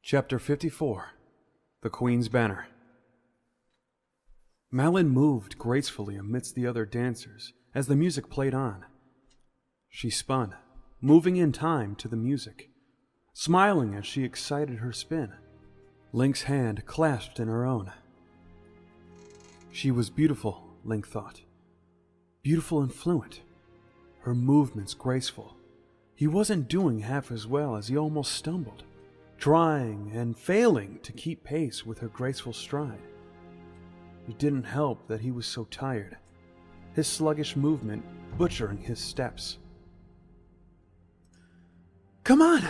Chapter 54 The Queen's Banner. Malon moved gracefully amidst the other dancers as the music played on. She spun, moving in time to the music, smiling as she excited her spin. Link's hand clasped in her own. She was beautiful, Link thought. Beautiful and fluent. Her movements graceful. He wasn't doing half as well as he almost stumbled, trying and failing to keep pace with her graceful stride. It didn't help that he was so tired, his sluggish movement butchering his steps. "Come on,"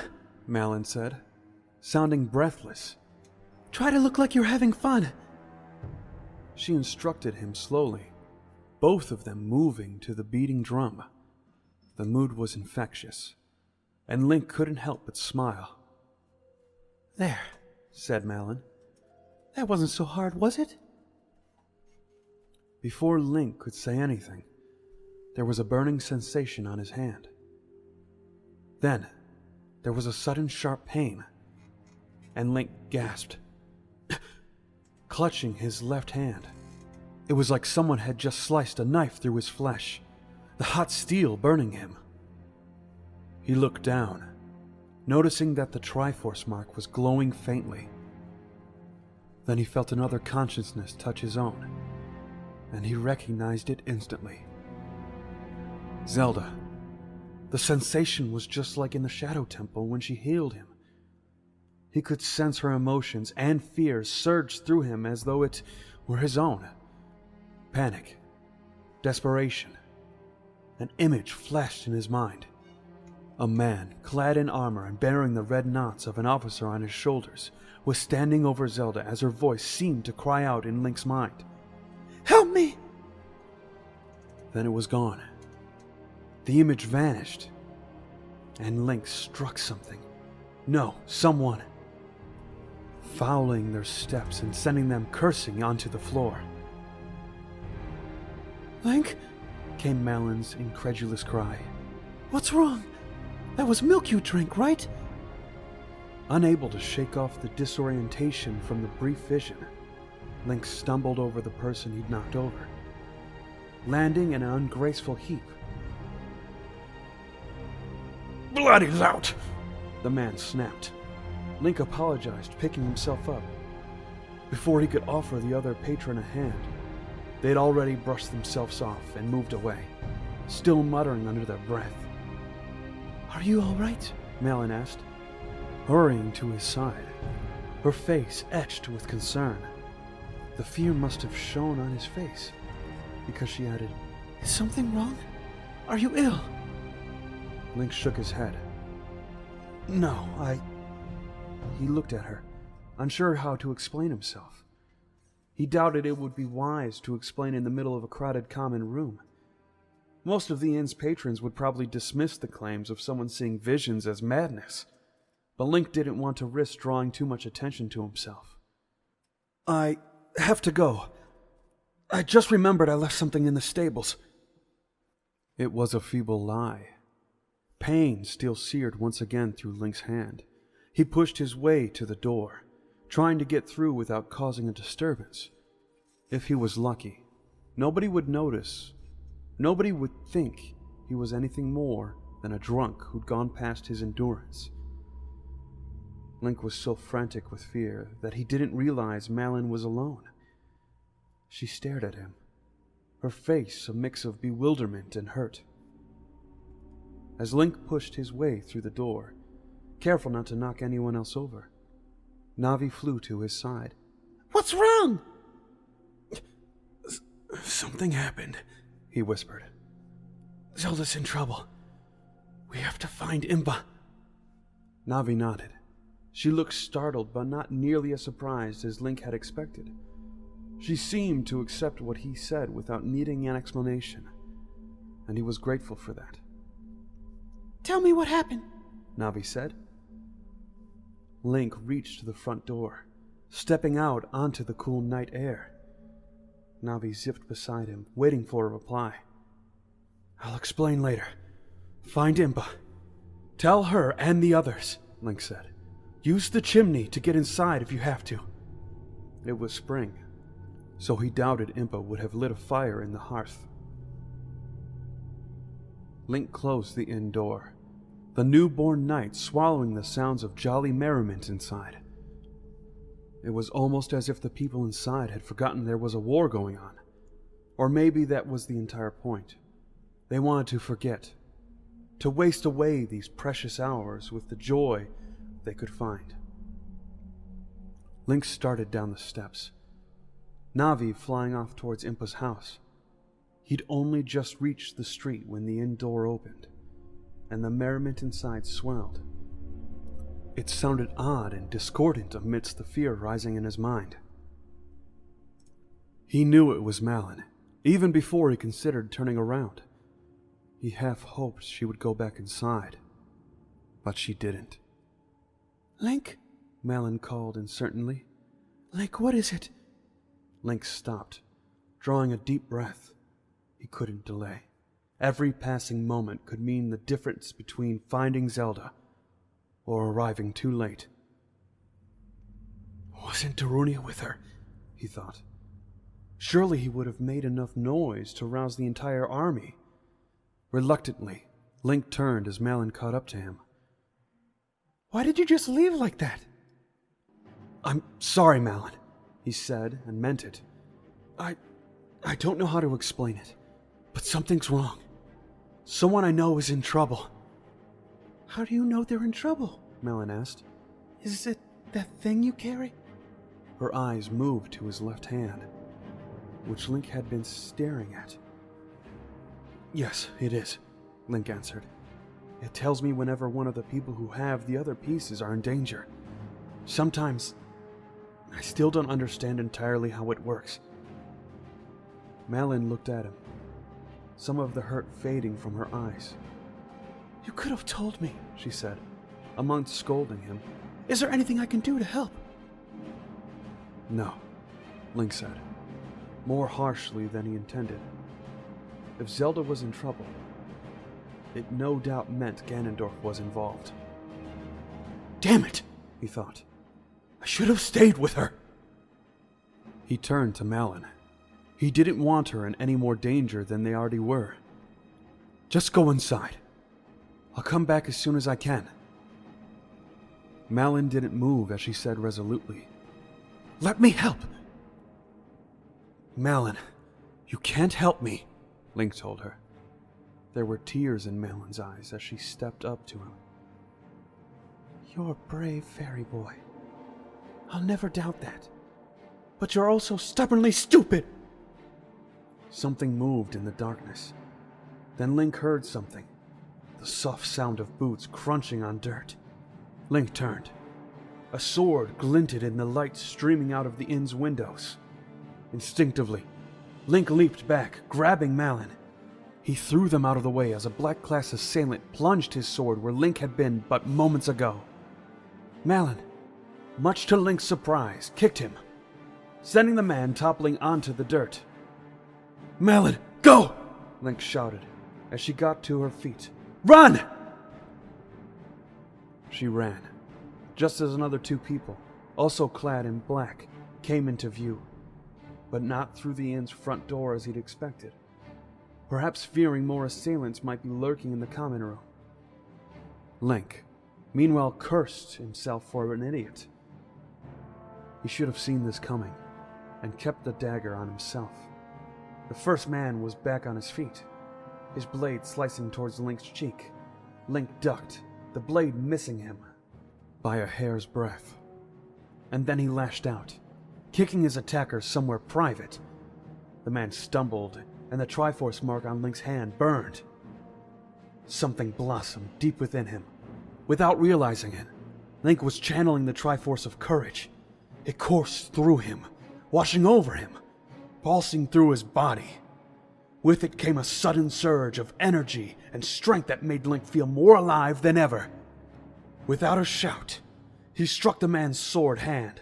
Malon said, sounding breathless. "Try to look like you're having fun." She instructed him slowly, both of them moving to the beating drum. The mood was infectious, and Link couldn't help but smile. "There," said Malon. "That wasn't so hard, was it?" Before Link could say anything, there was a burning sensation on his hand. Then, there was a sudden sharp pain, and Link gasped, clutching his left hand. It was like someone had just sliced a knife through his flesh, the hot steel burning him. He looked down, noticing that the Triforce mark was glowing faintly. Then he felt another consciousness touch his own, and he recognized it instantly. Zelda. The sensation was just like in the Shadow Temple when she healed him. He could sense her emotions and fears surge through him as though it were his own. Panic, desperation. An image flashed in his mind. A man, clad in armor and bearing the red knots of an officer on his shoulders, was standing over Zelda as her voice seemed to cry out in Link's mind. "Help me!" Then it was gone. The image vanished, and Link struck something. No, someone. Fouling their steps and sending them cursing onto the floor. "Link?" came Malon's incredulous cry. "What's wrong? That was milk you drank, right?" Unable to shake off the disorientation from the brief vision, Link stumbled over the person he'd knocked over, landing in an ungraceful heap. "Blood is out!" the man snapped. Link apologized, picking himself up. Before he could offer the other patron a hand, they'd already brushed themselves off and moved away, still muttering under their breath. "Are you all right?" Malon asked, hurrying to his side, her face etched with concern. The fear must have shown on his face, because she added, "Is something wrong? Are you ill?" Link shook his head. "No, He looked at her, unsure how to explain himself. He doubted it would be wise to explain in the middle of a crowded common room. Most of the inn's patrons would probably dismiss the claims of someone seeing visions as madness, but Link didn't want to risk drawing too much attention to himself. "I have to go. I just remembered I left something in the stables." It was a feeble lie. Pain still seared once again through Link's hand. He pushed his way to the door, trying to get through without causing a disturbance. If he was lucky, nobody would notice. Nobody would think he was anything more than a drunk who'd gone past his endurance. Link was so frantic with fear that he didn't realize Malon was alone. She stared at him, her face a mix of bewilderment and hurt. As Link pushed his way through the door, careful not to knock anyone else over, Navi flew to his side. "What's wrong?" Something happened," he whispered. "Zelda's in trouble. We have to find Imba." Navi nodded. She looked startled, but not nearly as surprised as Link had expected. She seemed to accept what he said without needing an explanation, and he was grateful for that. "Tell me what happened," Navi said. Link reached the front door, stepping out onto the cool night air. Navi zipped beside him, waiting for a reply. "I'll explain later. Find Imba. Tell her and the others," Link said. Use the chimney to get inside if you have to. It was spring, so he doubted Impa would have lit a fire in the hearth. Link closed the inn door, the newborn night swallowing the sounds of jolly merriment inside. It was almost as if the people inside had forgotten there was a war going on. Or maybe that was the entire point. They wanted to forget, to waste away these precious hours with the joy they could find. Link started down the steps, Navi flying off towards Impa's house. He'd only just reached the street when the inn door opened, and the merriment inside swelled. It sounded odd and discordant amidst the fear rising in his mind. He knew it was Malon, even before he considered turning around. He half hoped she would go back inside, but she didn't. "Link?" Malon called uncertainly. "Link, what is it?" Link stopped, drawing a deep breath. He couldn't delay. Every passing moment could mean the difference between finding Zelda or arriving too late. Wasn't Darunia with her? He thought. Surely he would have made enough noise to rouse the entire army. Reluctantly, Link turned as Malon caught up to him. "Why did you just leave like that?" "I'm sorry, Malon," he said, and meant it. I don't know how to explain it, but something's wrong. Someone I know is in trouble." "How do you know they're in trouble?" Malon asked. "Is it that thing you carry?" Her eyes moved to his left hand, which Link had been staring at. "Yes, it is," Link answered. "It tells me whenever one of the people who have the other pieces are in danger. Sometimes, I still don't understand entirely how it works." Malon looked at him, some of the hurt fading from her eyes. "You could have told me," she said, amongst scolding him. "Is there anything I can do to help?" "No," Link said, more harshly than he intended. If Zelda was in trouble, it no doubt meant Ganondorf was involved. "Damn it," he thought. "I should have stayed with her." He turned to Malon. He didn't want her in any more danger than they already were. "Just go inside. I'll come back as soon as I can." Malon didn't move as she said resolutely, "Let me help." "Malon, you can't help me," Link told her. There were tears in Malon's eyes as she stepped up to him. "You're a brave fairy boy. I'll never doubt that. But you're also stubbornly stupid." Something moved in the darkness. Then Link heard something, the soft sound of boots crunching on dirt. Link turned. A sword glinted in the light streaming out of the inn's windows. Instinctively, Link leaped back, grabbing Malon. He threw them out of the way as a black-class assailant plunged his sword where Link had been but moments ago. Malon, much to Link's surprise, kicked him, sending the man toppling onto the dirt. "Malon, go!" Link shouted as she got to her feet. "Run!" She ran, just as another two people, also clad in black, came into view, but not through the inn's front door as he'd expected, perhaps fearing more assailants might be lurking in the common room. Link, meanwhile, cursed himself for an idiot. He should have seen this coming, and kept the dagger on himself. The first man was back on his feet, his blade slicing towards Link's cheek. Link ducked, the blade missing him by a hair's breadth. And then he lashed out, kicking his attacker somewhere private. The man stumbled, and the Triforce mark on Link's hand burned. Something blossomed deep within him. Without realizing it, Link was channeling the Triforce of courage. It coursed through him, washing over him, pulsing through his body. With it came a sudden surge of energy and strength that made Link feel more alive than ever. Without a shout, he struck the man's sword hand,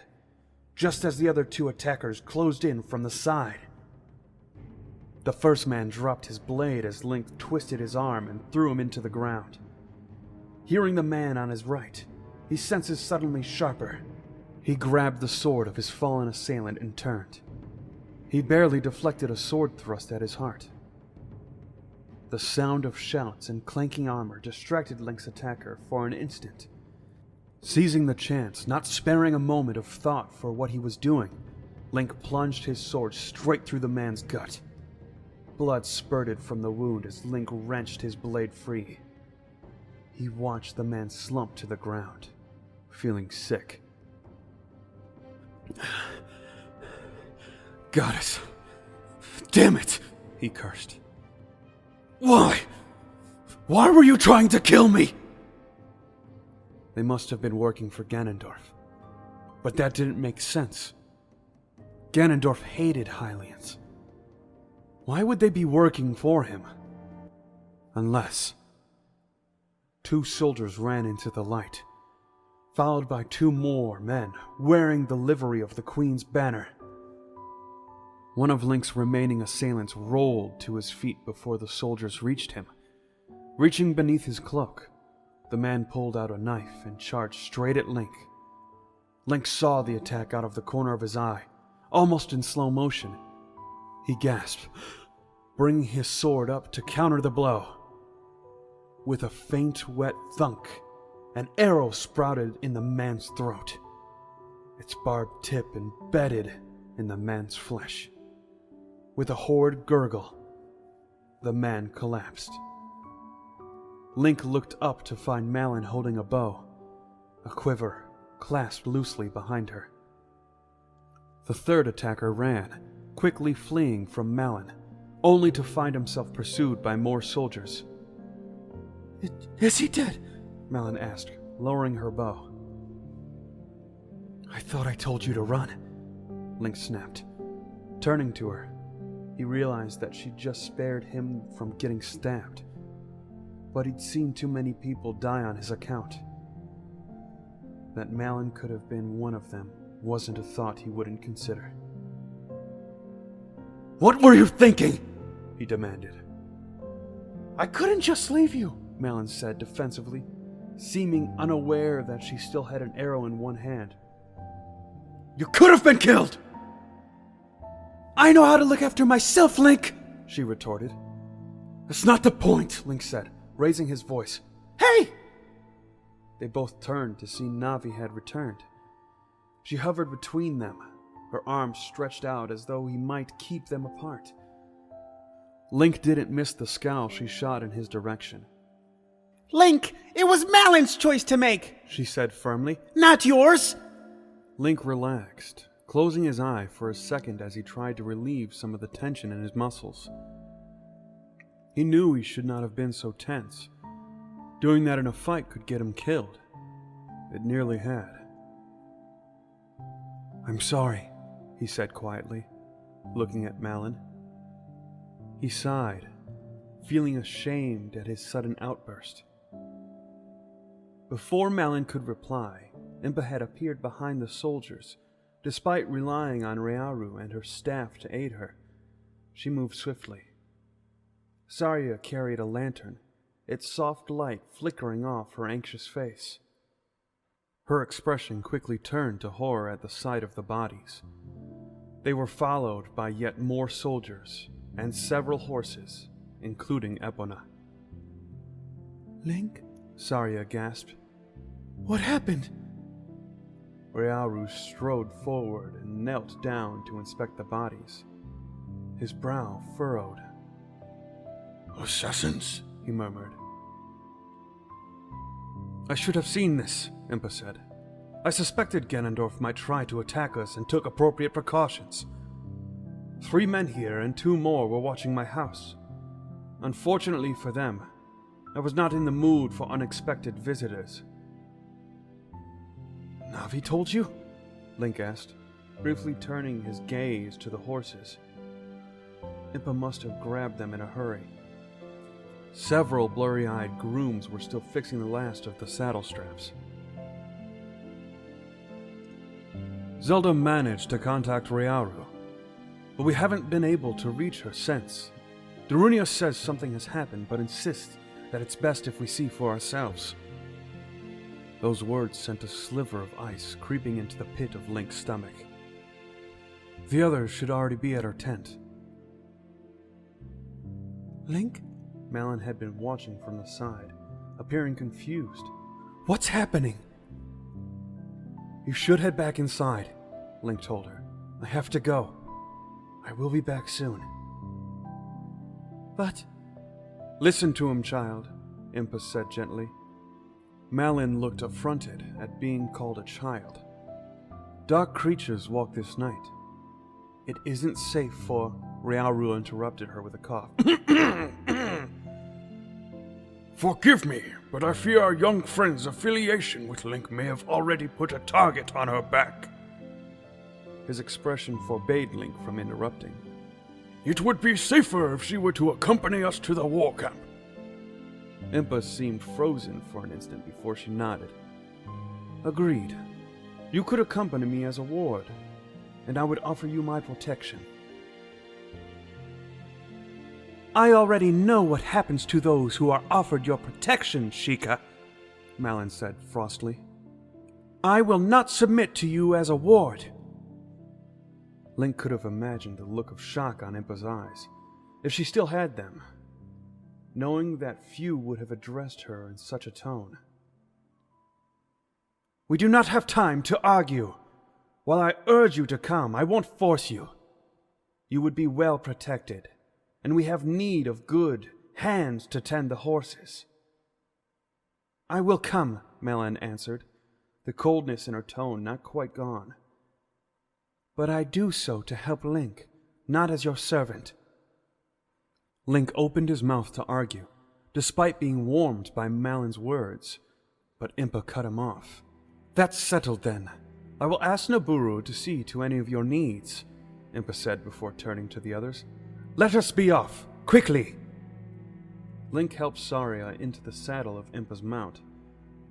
just as the other two attackers closed in from the side. The first man dropped his blade as Link twisted his arm and threw him into the ground. Hearing the man on his right, his senses suddenly sharper. He grabbed the sword of his fallen assailant and turned. He barely deflected a sword thrust at his heart. The sound of shouts and clanking armor distracted Link's attacker for an instant. Seizing the chance, not sparing a moment of thought for what he was doing, Link plunged his sword straight through the man's gut. Blood spurted from the wound as Link wrenched his blade free. He watched the man slump to the ground, feeling sick. Goddess. Damn it, he cursed. Why? Why were you trying to kill me? They must have been working for Ganondorf. But that didn't make sense. Ganondorf hated Hylians. Why would they be working for him? Unless... Two soldiers ran into the light, followed by two more men wearing the livery of the Queen's banner. One of Link's remaining assailants rolled to his feet before the soldiers reached him. Reaching beneath his cloak, the man pulled out a knife and charged straight at Link. Link saw the attack out of the corner of his eye, almost in slow motion. He gasped, bringing his sword up to counter the blow. With a faint, wet thunk, an arrow sprouted in the man's throat, its barbed tip embedded in the man's flesh. With a horrid gurgle, the man collapsed. Link looked up to find Malon holding a bow, a quiver clasped loosely behind her. The third attacker ran, quickly fleeing from Malon, only to find himself pursued by more soldiers. Is he dead? Malon asked, lowering her bow. I thought I told you to run, Link snapped. Turning to her, he realized that she'd just spared him from getting stabbed. But he'd seen too many people die on his account. That Malon could have been one of them wasn't a thought he wouldn't consider. What were you thinking? He demanded. I couldn't just leave you, Malon said defensively, seeming unaware that she still had an arrow in one hand. You could have been killed! I know how to look after myself, Link, she retorted. That's not the point, Link said, raising his voice. Hey! They both turned to see Navi had returned. She hovered between them, her arms stretched out as though he might keep them apart. Link didn't miss the scowl she shot in his direction. Link, it was Malon's choice to make, she said firmly. Not yours! Link relaxed, closing his eye for a second as he tried to relieve some of the tension in his muscles. He knew he should not have been so tense. Doing that in a fight could get him killed. It nearly had. I'm sorry, he said quietly, looking at Malon. He sighed, feeling ashamed at his sudden outburst. Before Malon could reply, Impa had appeared behind the soldiers. Despite relying on Riaru and her staff to aid her, she moved swiftly. Zarya carried a lantern, its soft light flickering off her anxious face. Her expression quickly turned to horror at the sight of the bodies. They were followed by yet more soldiers and several horses, including Epona. Link? Zarya gasped. What happened? Riaru strode forward and knelt down to inspect the bodies. His brow furrowed. Assassins, he murmured. I should have seen this, Impa said. I suspected Ganondorf might try to attack us and took appropriate precautions. 3 men here and 2 more were watching my house. Unfortunately for them, I was not in the mood for unexpected visitors. Navi told you? Link asked, briefly turning his gaze to the horses. Impa must have grabbed them in a hurry. Several blurry-eyed grooms were still fixing the last of the saddle straps. Zelda managed to contact Riaru, but we haven't been able to reach her since. Darunia says something has happened, but insists that it's best if we see for ourselves. Those words sent a sliver of ice creeping into the pit of Link's stomach. The others should already be at our tent. Link? Malon had been watching from the side, appearing confused. What's happening? You should head back inside, Link told her. I have to go. I will be back soon. But... Listen to him, child, Impa said gently. Malon looked affronted at being called a child. Dark creatures walk this night. It isn't safe for... Hyrule interrupted her with a cough. Forgive me, but I fear our young friend's affiliation with Link may have already put a target on her back. His expression forbade Link from interrupting. It would be safer if she were to accompany us to the war camp. Impa seemed frozen for an instant before she nodded. Agreed. You could accompany me as a ward, and I would offer you my protection. I already know what happens to those who are offered your protection, Sheikah, Malon said frostily. I will not submit to you as a ward. Link could have imagined the look of shock on Impa's eyes, if she still had them, knowing that few would have addressed her in such a tone. We do not have time to argue. While I urge you to come, I won't force you. You would be well protected, and we have need of good hands to tend the horses. I will come, Malon answered, the coldness in her tone not quite gone. But I do so to help Link, not as your servant. Link opened his mouth to argue, despite being warmed by Malon's words, but Impa cut him off. That's settled then. I will ask Naburu to see to any of your needs, Impa said before turning to the others. Let us be off, quickly! Link helped Saria into the saddle of Impa's mount.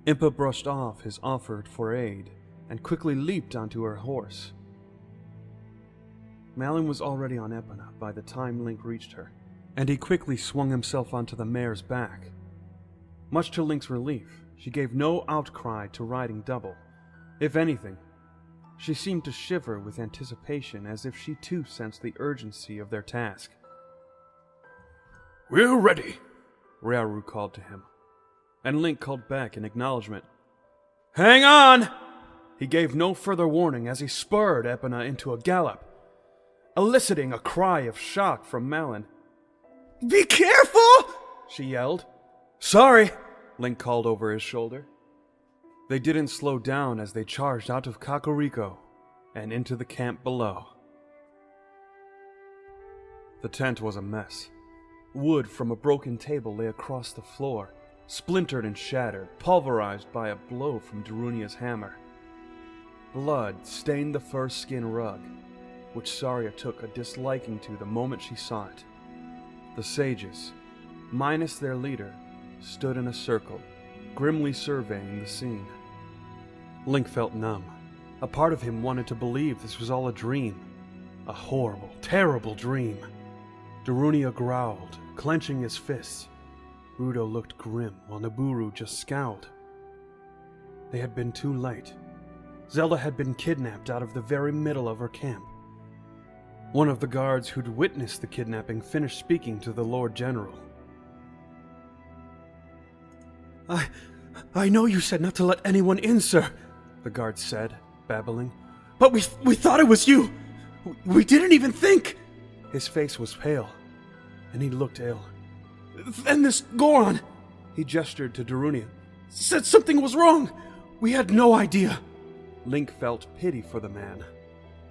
Impa brushed off his offer for aid and quickly leaped onto her horse. Malon was already on Epona by the time Link reached her, and he quickly swung himself onto the mare's back. Much to Link's relief, she gave no outcry to riding double. If anything, she seemed to shiver with anticipation as if she too sensed the urgency of their task. We're ready, Hyrule called to him, and Link called back in acknowledgement. Hang on! He gave no further warning as he spurred Epona into a gallop, eliciting a cry of shock from Malon. Be careful! She yelled. Sorry, Link called over his shoulder. They didn't slow down as they charged out of Kakariko and into the camp below. The tent was a mess. Wood from a broken table lay across the floor, splintered and shattered, pulverized by a blow from Darunia's hammer. Blood stained the fur skin rug, which Saria took a disliking to the moment she saw it. The sages, minus their leader, stood in a circle, grimly surveying the scene. Link felt numb. A part of him wanted to believe this was all a dream. A horrible, terrible dream. Darunia growled, clenching his fists. Rudo looked grim, while Naburu just scowled. They had been too late. Zelda had been kidnapped out of the very middle of her camp. One of the guards who'd witnessed the kidnapping finished speaking to the Lord General. I know you said not to let anyone in, sir, the guard said, babbling. But we thought it was you! We didn't even think! His face was pale, and he looked ill. Then this Goron, he gestured to Darunia, said something was wrong! We had no idea! Link felt pity for the man.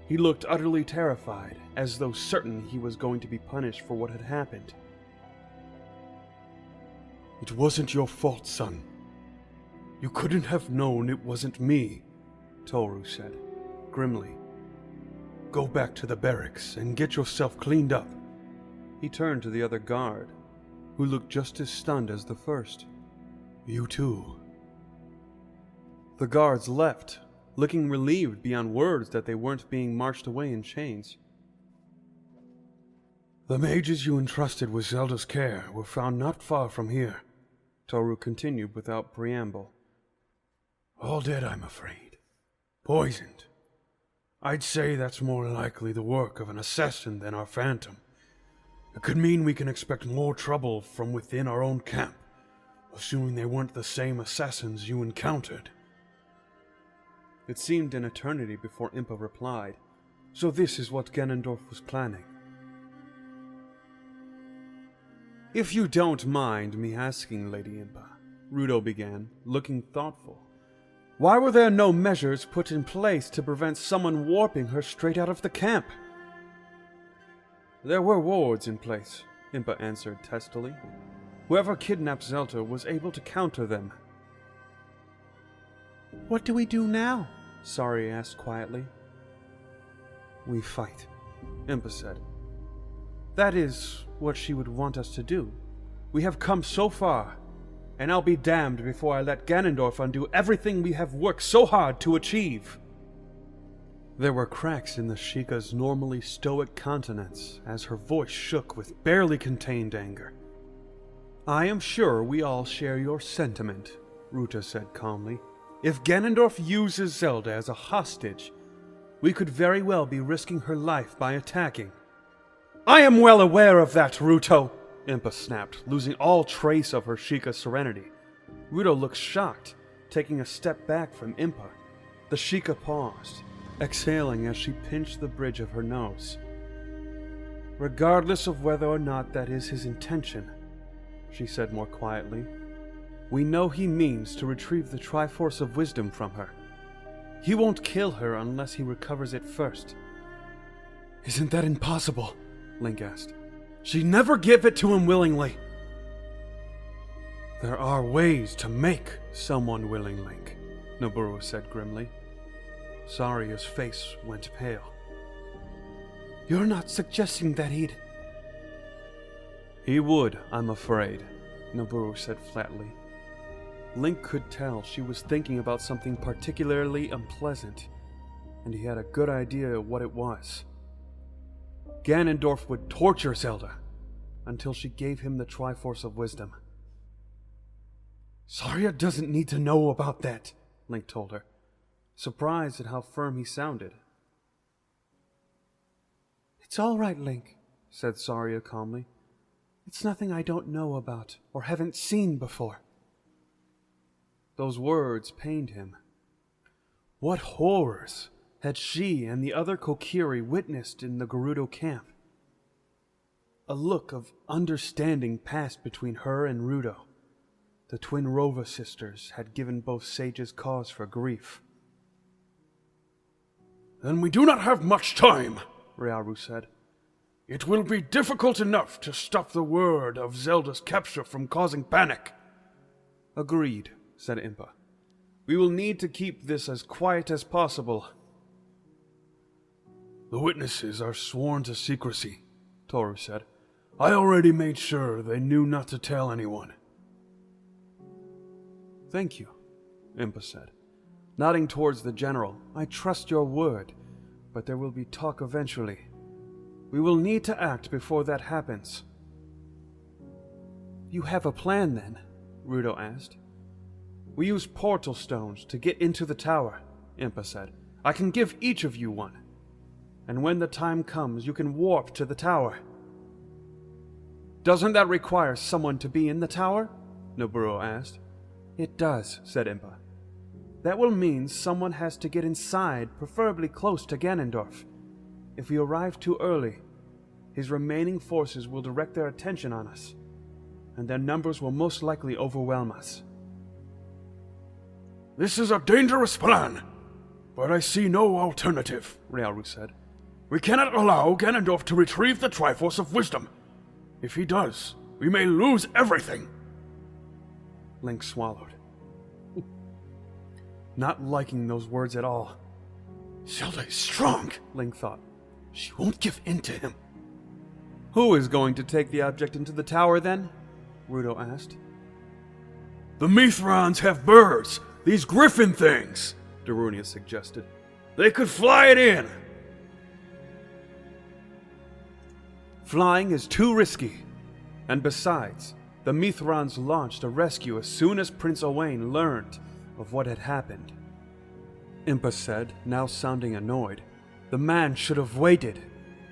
He looked utterly terrified, as though certain he was going to be punished for what had happened. It wasn't your fault, son. You couldn't have known it wasn't me, Toru said, grimly. Go back to the barracks and get yourself cleaned up. He turned to the other guard, who looked just as stunned as the first. You too. The guards left, looking relieved beyond words that they weren't being marched away in chains. The mages you entrusted with Zelda's care were found not far from here, Toru continued without preamble. All dead, I'm afraid. Poisoned. I'd say that's more likely the work of an assassin than our phantom. It could mean we can expect more trouble from within our own camp, assuming they weren't the same assassins you encountered. It seemed an eternity before Impa replied. So this is what Ganondorf was planning. If you don't mind me asking, Lady Impa, Rudo began, looking thoughtful, why were there no measures put in place to prevent someone warping her straight out of the camp? There were wards in place, Impa answered testily. Whoever kidnapped Zelda was able to counter them. What do we do now? Sari asked quietly. We fight, Impa said. That is what she would want us to do. We have come so far, and I'll be damned before I let Ganondorf undo everything we have worked so hard to achieve. There were cracks in the Sheikah's normally stoic countenance as her voice shook with barely contained anger. I am sure we all share your sentiment, Ruta said calmly. If Ganondorf uses Zelda as a hostage, we could very well be risking her life by attacking. I am well aware of that, Ruto, Impa snapped, losing all trace of her Sheikah serenity. Ruto looked shocked, taking a step back from Impa. The Sheikah paused, exhaling as she pinched the bridge of her nose. Regardless of whether or not that is his intention, she said more quietly, we know he means to retrieve the Triforce of Wisdom from her. He won't kill her unless he recovers it first. Isn't that impossible? Link asked. She'd never give it to him willingly. There are ways to make someone willing, Link, Noburu said grimly. Saria's face went pale. You're not suggesting that he'd... He would, I'm afraid, Noburu said flatly. Link could tell she was thinking about something particularly unpleasant, and he had a good idea what it was. Ganondorf would torture Zelda until she gave him the Triforce of Wisdom. Saria doesn't need to know about that, Link told her, surprised at how firm he sounded. It's all right, Link, said Saria calmly. It's nothing I don't know about or haven't seen before. Those words pained him. What horrors had she and the other Kokiri witnessed in the Gerudo camp? A look of understanding passed between her and Rudo. The twin Rova sisters had given both sages cause for grief. Then we do not have much time, Ryaru said. It will be difficult enough to stop the word of Zelda's capture from causing panic. Agreed, said Impa. We will need to keep this as quiet as possible. The witnesses are sworn to secrecy, Toru said. I already made sure they knew not to tell anyone. Thank you, Impa said, nodding towards the general. I trust your word, but there will be talk eventually. We will need to act before that happens. You have a plan, then? Rudo asked. We use portal stones to get into the tower, Impa said. I can give each of you one. And when the time comes, you can warp to the tower. Doesn't that require someone to be in the tower? Noburo asked. It does, said Impa. That will mean someone has to get inside, preferably close to Ganondorf. If we arrive too early, his remaining forces will direct their attention on us, and their numbers will most likely overwhelm us. This is a dangerous plan, but I see no alternative, Ryaru said. We cannot allow Ganondorf to retrieve the Triforce of Wisdom. If he does, we may lose everything. Link swallowed, not liking those words at all. Zelda is strong, Link thought. She won't give in to him. Who is going to take the object into the tower, then? Rudo asked. The Mithrons have birds, these griffin things, Darunia suggested. They could fly it in. Flying is too risky. And besides, the Mithrons launched a rescue as soon as Prince Owain learned of what had happened. Impa said, now sounding annoyed. The man should have waited,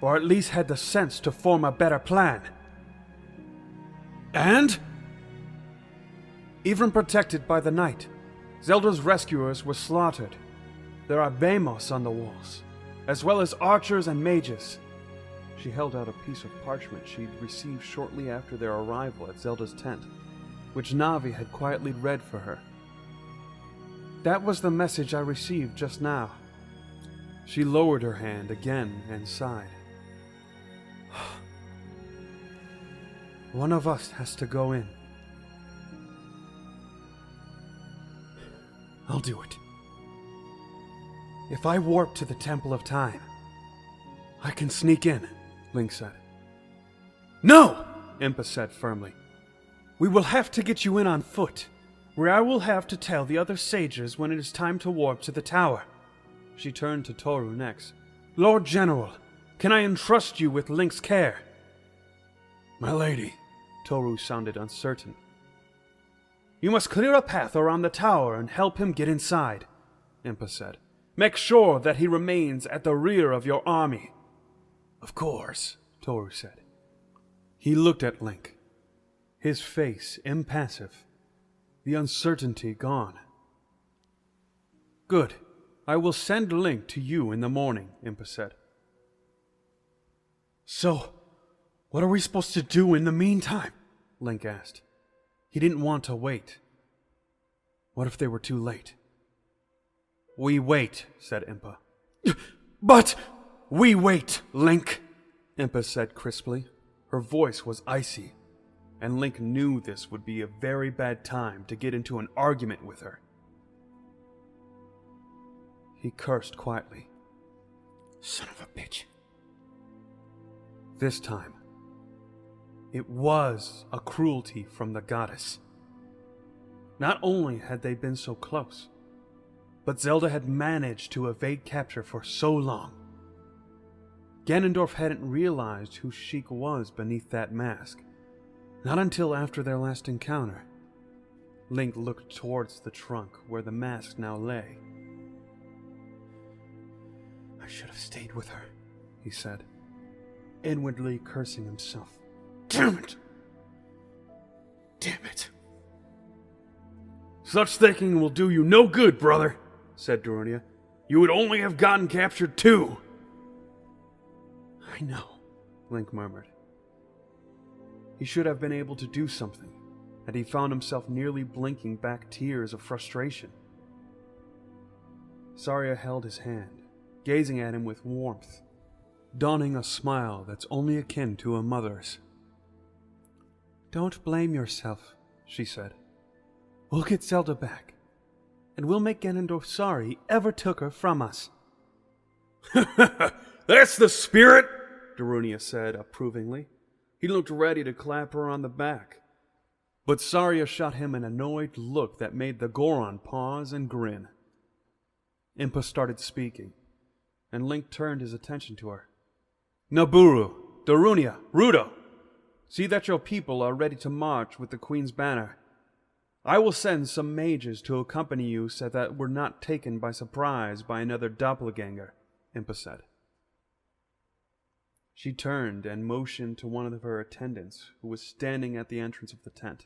or at least had the sense to form a better plan. And? Even protected by the night, Zelda's rescuers were slaughtered. There are behemoths on the walls, as well as archers and mages. She held out a piece of parchment she'd received shortly after their arrival at Zelda's tent, which Navi had quietly read for her. That was the message I received just now. She lowered her hand again and sighed. One of us has to go in. I'll do it. If I warp to the Temple of Time, I can sneak in, Link said. No! Impa said firmly. We will have to get you in on foot, where I will have to tell the other sages when it is time to warp to the tower. She turned to Toru next. Lord General, can I entrust you with Link's care? My lady. Toru sounded uncertain. You must clear a path around the tower and help him get inside, Impa said. Make sure that he remains at the rear of your army. Of course, Toru said. He looked at Link, his face impassive, the uncertainty gone. Good. I will send Link to you in the morning, Impa said. So, what are we supposed to do in the meantime? Link asked. He didn't want to wait. What if they were too late? We wait, said Impa. But we wait, Link, Impa said crisply. Her voice was icy, and Link knew this would be a very bad time to get into an argument with her. He cursed quietly. Son of a bitch. This time, it was a cruelty from the goddess. Not only had they been so close, but Zelda had managed to evade capture for so long. Ganondorf hadn't realized who Sheik was beneath that mask, not until after their last encounter. Link looked towards the trunk where the mask now lay. I should have stayed with her, he said, inwardly cursing himself. Damn it! Damn it! Such thinking will do you no good, brother, said Darunia. You would only have gotten captured too. I know, Link murmured. He should have been able to do something, and he found himself nearly blinking back tears of frustration. Saria held his hand, gazing at him with warmth, donning a smile that's only akin to a mother's. Don't blame yourself, she said. We'll get Zelda back, and we'll make Ganondorf sorry he ever took her from us. That's the spirit, Darunia said approvingly. He looked ready to clap her on the back, but Saria shot him an annoyed look that made the Goron pause and grin. Impa started speaking, and Link turned his attention to her. Naburu, Darunia, Rudo, see that your people are ready to march with the Queen's banner. I will send some mages to accompany you so that we're not taken by surprise by another doppelganger, Impa said. She turned and motioned to one of her attendants, who was standing at the entrance of the tent.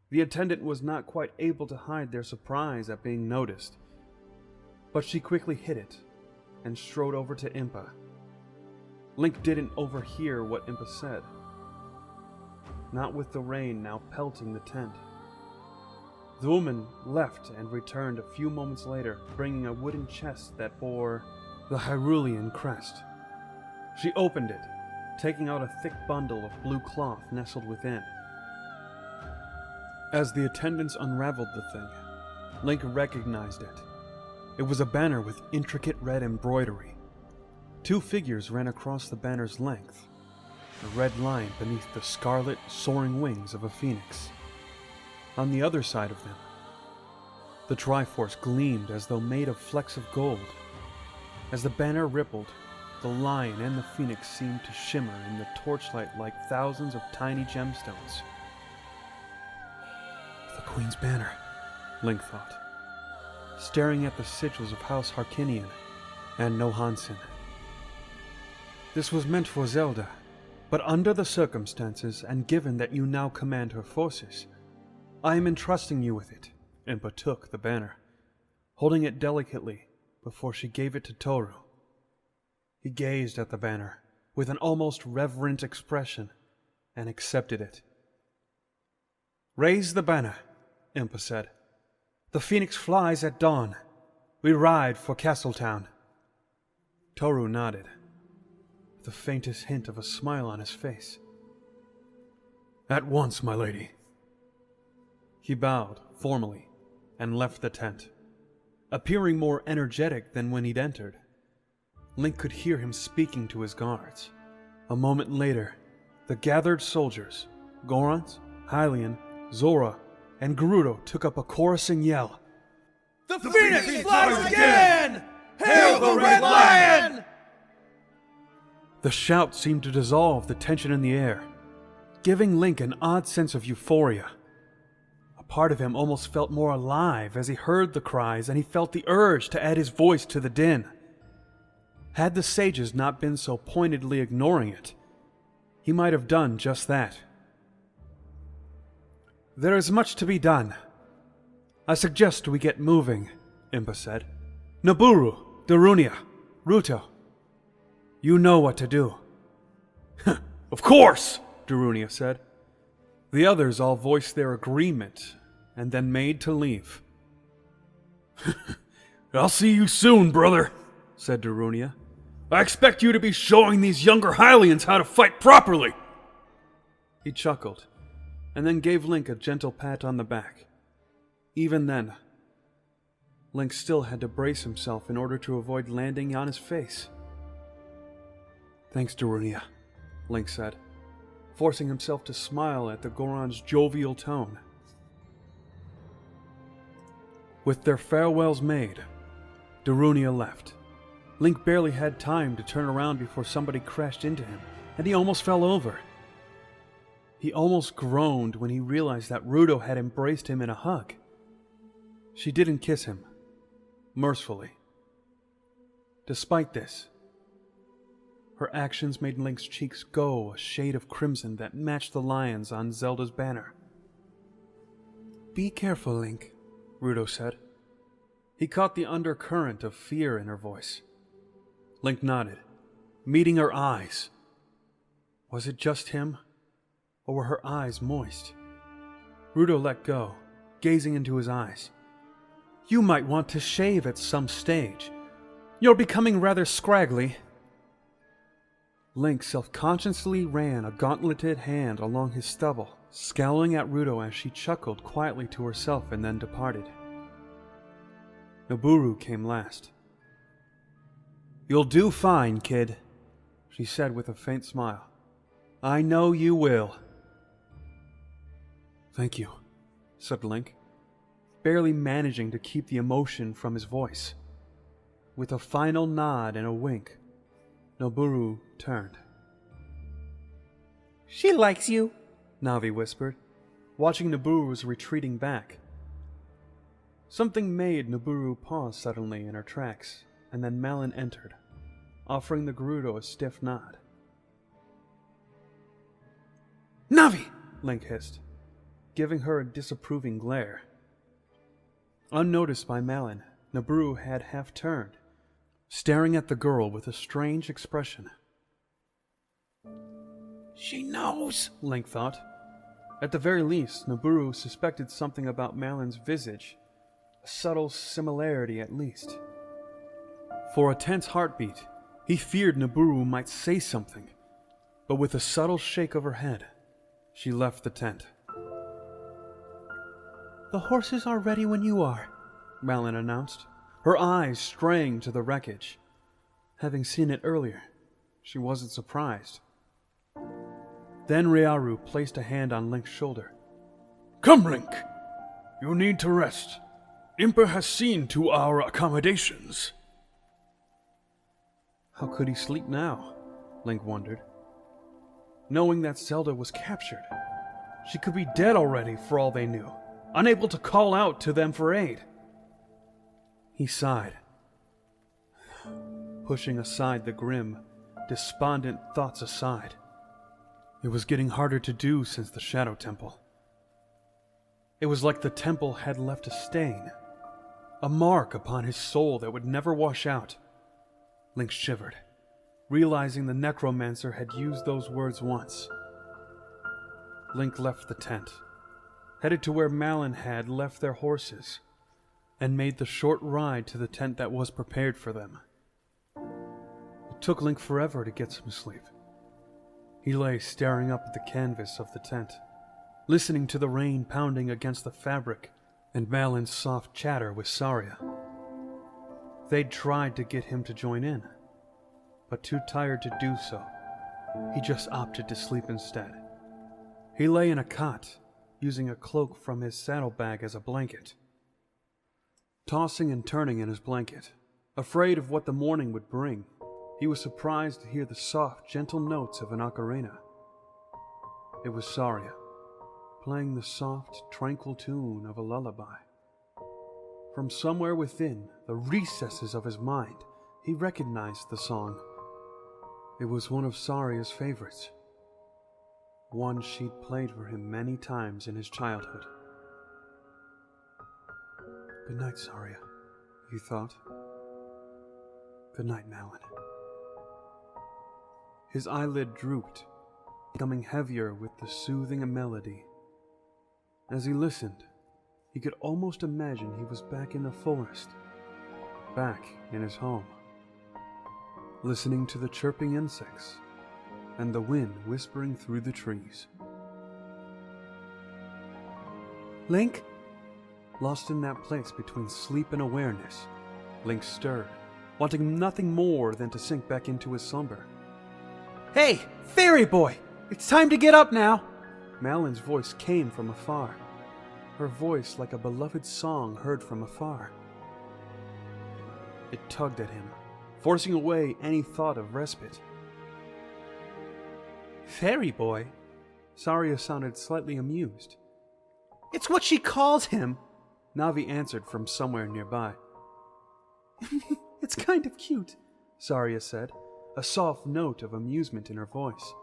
The attendant was not quite able to hide their surprise at being noticed, but she quickly hid it and strode over to Impa. Link didn't overhear what Impa said, not with the rain now pelting the tent. The woman left and returned a few moments later, bringing a wooden chest that bore the Hyrulean crest. She opened it, taking out a thick bundle of blue cloth nestled within. As the attendants unraveled the thing, Link recognized it. It was a banner with intricate red embroidery. 2 figures ran across the banner's length, a red line beneath the scarlet, soaring wings of a phoenix. On the other side of them, the Triforce gleamed as though made of flecks of gold. As the banner rippled, the lion and the phoenix seemed to shimmer in the torchlight like thousands of tiny gemstones. The Queen's banner, Link thought, staring at the sigils of House Harkinian and Nohansen. This was meant for Zelda, but under the circumstances and given that you now command her forces, I am entrusting you with it. Impa took the banner, holding it delicately before she gave it to Toru. He gazed at the banner with an almost reverent expression and accepted it. "Raise the banner," Impa said. "The phoenix flies at dawn. We ride for Castletown." Toru nodded, with the faintest hint of a smile on his face. "At once, my lady." He bowed formally and left the tent, appearing more energetic than when he'd entered. Link could hear him speaking to his guards. A moment later, the gathered soldiers, Gorons, Hylian, Zora, and Gerudo took up a chorusing yell. The Phoenix flies again! Hail the Red Lion! The shout seemed to dissolve the tension in the air, giving Link an odd sense of euphoria. A part of him almost felt more alive as he heard the cries, and he felt the urge to add his voice to the din. Had the sages not been so pointedly ignoring it, he might have done just that. "There is much to be done. I suggest we get moving," Impa said. "Nabooru, Darunia, Ruto, you know what to do." Of course, Darunia said. The others all voiced their agreement and then made to leave. I'll see you soon, brother, said Darunia. I expect you to be showing these younger Hylians how to fight properly. He chuckled, and then gave Link a gentle pat on the back. Even then, Link still had to brace himself in order to avoid landing on his face. "Thanks, Darunia," Link said, forcing himself to smile at the Goron's jovial tone. With their farewells made, Darunia left. Link barely had time to turn around before somebody crashed into him, and he almost fell over. He almost groaned when he realized that Ruto had embraced him in a hug. She didn't kiss him, mercifully. Despite this, her actions made Link's cheeks glow a shade of crimson that matched the lions on Zelda's banner. "Be careful, Link," Ruto said. He caught the undercurrent of fear in her voice. Link nodded, meeting her eyes. Was it just him, or were her eyes moist? Ruto let go, gazing into his eyes. "You might want to shave at some stage. You're becoming rather scraggly." Link self-consciously ran a gauntleted hand along his stubble, scowling at Ruto as she chuckled quietly to herself and then departed. Nabooru came last. "You'll do fine, kid," she said with a faint smile. "I know you will." "Thank you," said Link, barely managing to keep the emotion from his voice. With a final nod and a wink, Nabooru turned. "She likes you," Navi whispered, watching Nabooru's retreating back. Something made Nabooru pause suddenly in her tracks, and then Malon entered, offering the Gerudo a stiff nod. "Navi!" Link hissed, giving her a disapproving glare. Unnoticed by Malon, Nabooru had half turned, staring at the girl with a strange expression. "She knows," Link thought. At the very least, Nabooru suspected something about Malon's visage, a subtle similarity at least. For a tense heartbeat, he feared Nabooru might say something, but with a subtle shake of her head, she left the tent. "The horses are ready when you are," Malon announced, her eyes straying to the wreckage. Having seen it earlier, she wasn't surprised. Then Ryaru placed a hand on Link's shoulder. Come, Link. You need to rest. Impa has seen to our accommodations. How could he sleep now? Link wondered. Knowing that Zelda was captured, she could be dead already for all they knew. unable to call out to them for aid. He sighed, pushing aside the grim, despondent thoughts aside. It was getting harder to do since the Shadow Temple. It was like the temple had left a stain, a mark upon his soul that would never wash out. Link shivered, realizing the necromancer had used those words once. Link left the tent, headed to where Malon had left their horses, and made the short ride to the tent that was prepared for them. It took Link forever to get some sleep. He lay staring up at the canvas of the tent, listening to the rain pounding against the fabric and Malon's soft chatter with Saria. They'd tried to get him to join in, but too tired to do so, he just opted to sleep instead. He lay in a cot, using a cloak from his saddlebag as a blanket. Tossing and turning in his blanket, afraid of what the morning would bring, he was surprised to hear the soft, gentle notes of an ocarina. It was Saria, playing the soft, tranquil tune of a lullaby. From somewhere within the recesses of his mind, he recognized the song. It was one of Saria's favorites, one she'd played for him many times in his childhood. "Good night, Saria," he thought. "Good night, Malon." His eyelid drooped, becoming heavier with the soothing melody. As he listened, he could almost imagine he was back in the forest, back in his home, listening to the chirping insects and the wind whispering through the trees. Link? Lost in that place between sleep and awareness, Link stirred, wanting nothing more than to sink back into his slumber. Hey, fairy boy! It's time to get up now! Malon's voice came from afar, her voice like a beloved song heard from afar. It tugged at him, forcing away any thought of respite. Fairy boy? Saria sounded slightly amused. It's what she calls him! Navi answered from somewhere nearby. It's kind of cute, Saria said, a soft note of amusement in her voice.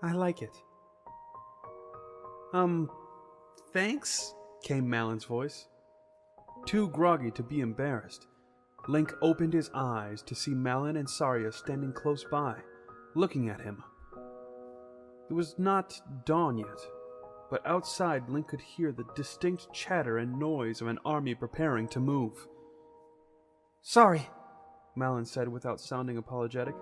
I like it. Thanks? Came Malon's voice. Too groggy to be embarrassed, Link opened his eyes to see Malon and Saria standing close by, looking at him. It was not dawn yet, but outside Link could hear the distinct chatter and noise of an army preparing to move. Sorry, Malon said without sounding apologetic.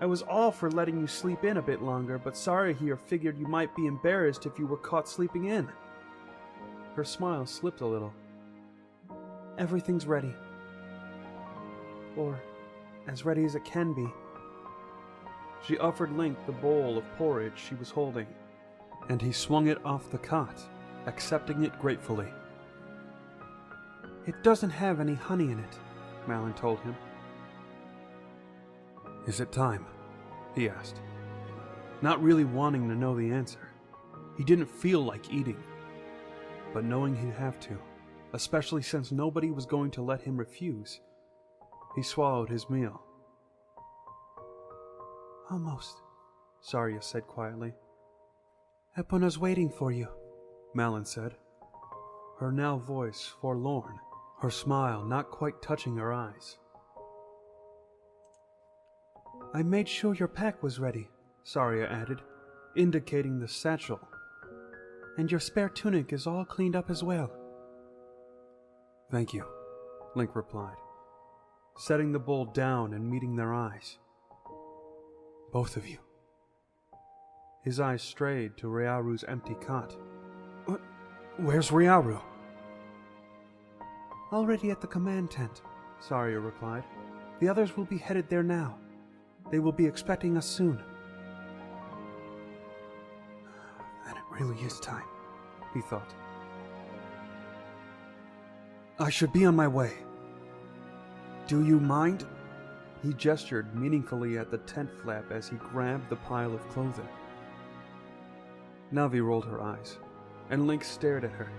I was all for letting you sleep in a bit longer, but Saria here figured you might be embarrassed if you were caught sleeping in. Her smile slipped a little. Everything's ready. Or, as ready as it can be. She offered Link the bowl of porridge she was holding, and he swung it off the cot, accepting it gratefully. It doesn't have any honey in it, Malon told him. Is it time? He asked, not really wanting to know the answer. He didn't feel like eating, but knowing he'd have to, especially since nobody was going to let him refuse, he swallowed his meal. Almost, Saria said quietly. Epona's waiting for you, Malon said, her now voice forlorn, her smile not quite touching her eyes. I made sure your pack was ready, Saria added, indicating the satchel. And your spare tunic is all cleaned up as well. Thank you, Link replied, setting the bowl down and meeting their eyes. Both of you. His eyes strayed to Ryaru's empty cot. Where's Ryaru? Already at the command tent, Saria replied. The others will be headed there now. They will be expecting us soon. Then it really is time, he thought. I should be on my way. Do you mind? He gestured meaningfully at the tent flap as he grabbed the pile of clothing. Navi rolled her eyes, and Link stared at her.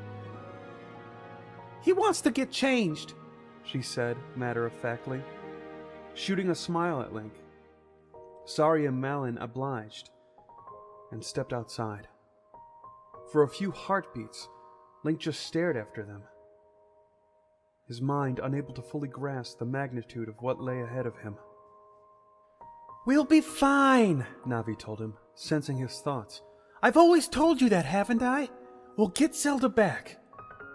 He wants to get changed, she said matter-of-factly, shooting a smile at Link. Sari and Malon obliged and stepped outside. For a few heartbeats, Link just stared after them, his mind unable to fully grasp the magnitude of what lay ahead of him. We'll be fine, Navi told him, sensing his thoughts. I've always told you that, haven't I? We'll get Zelda back,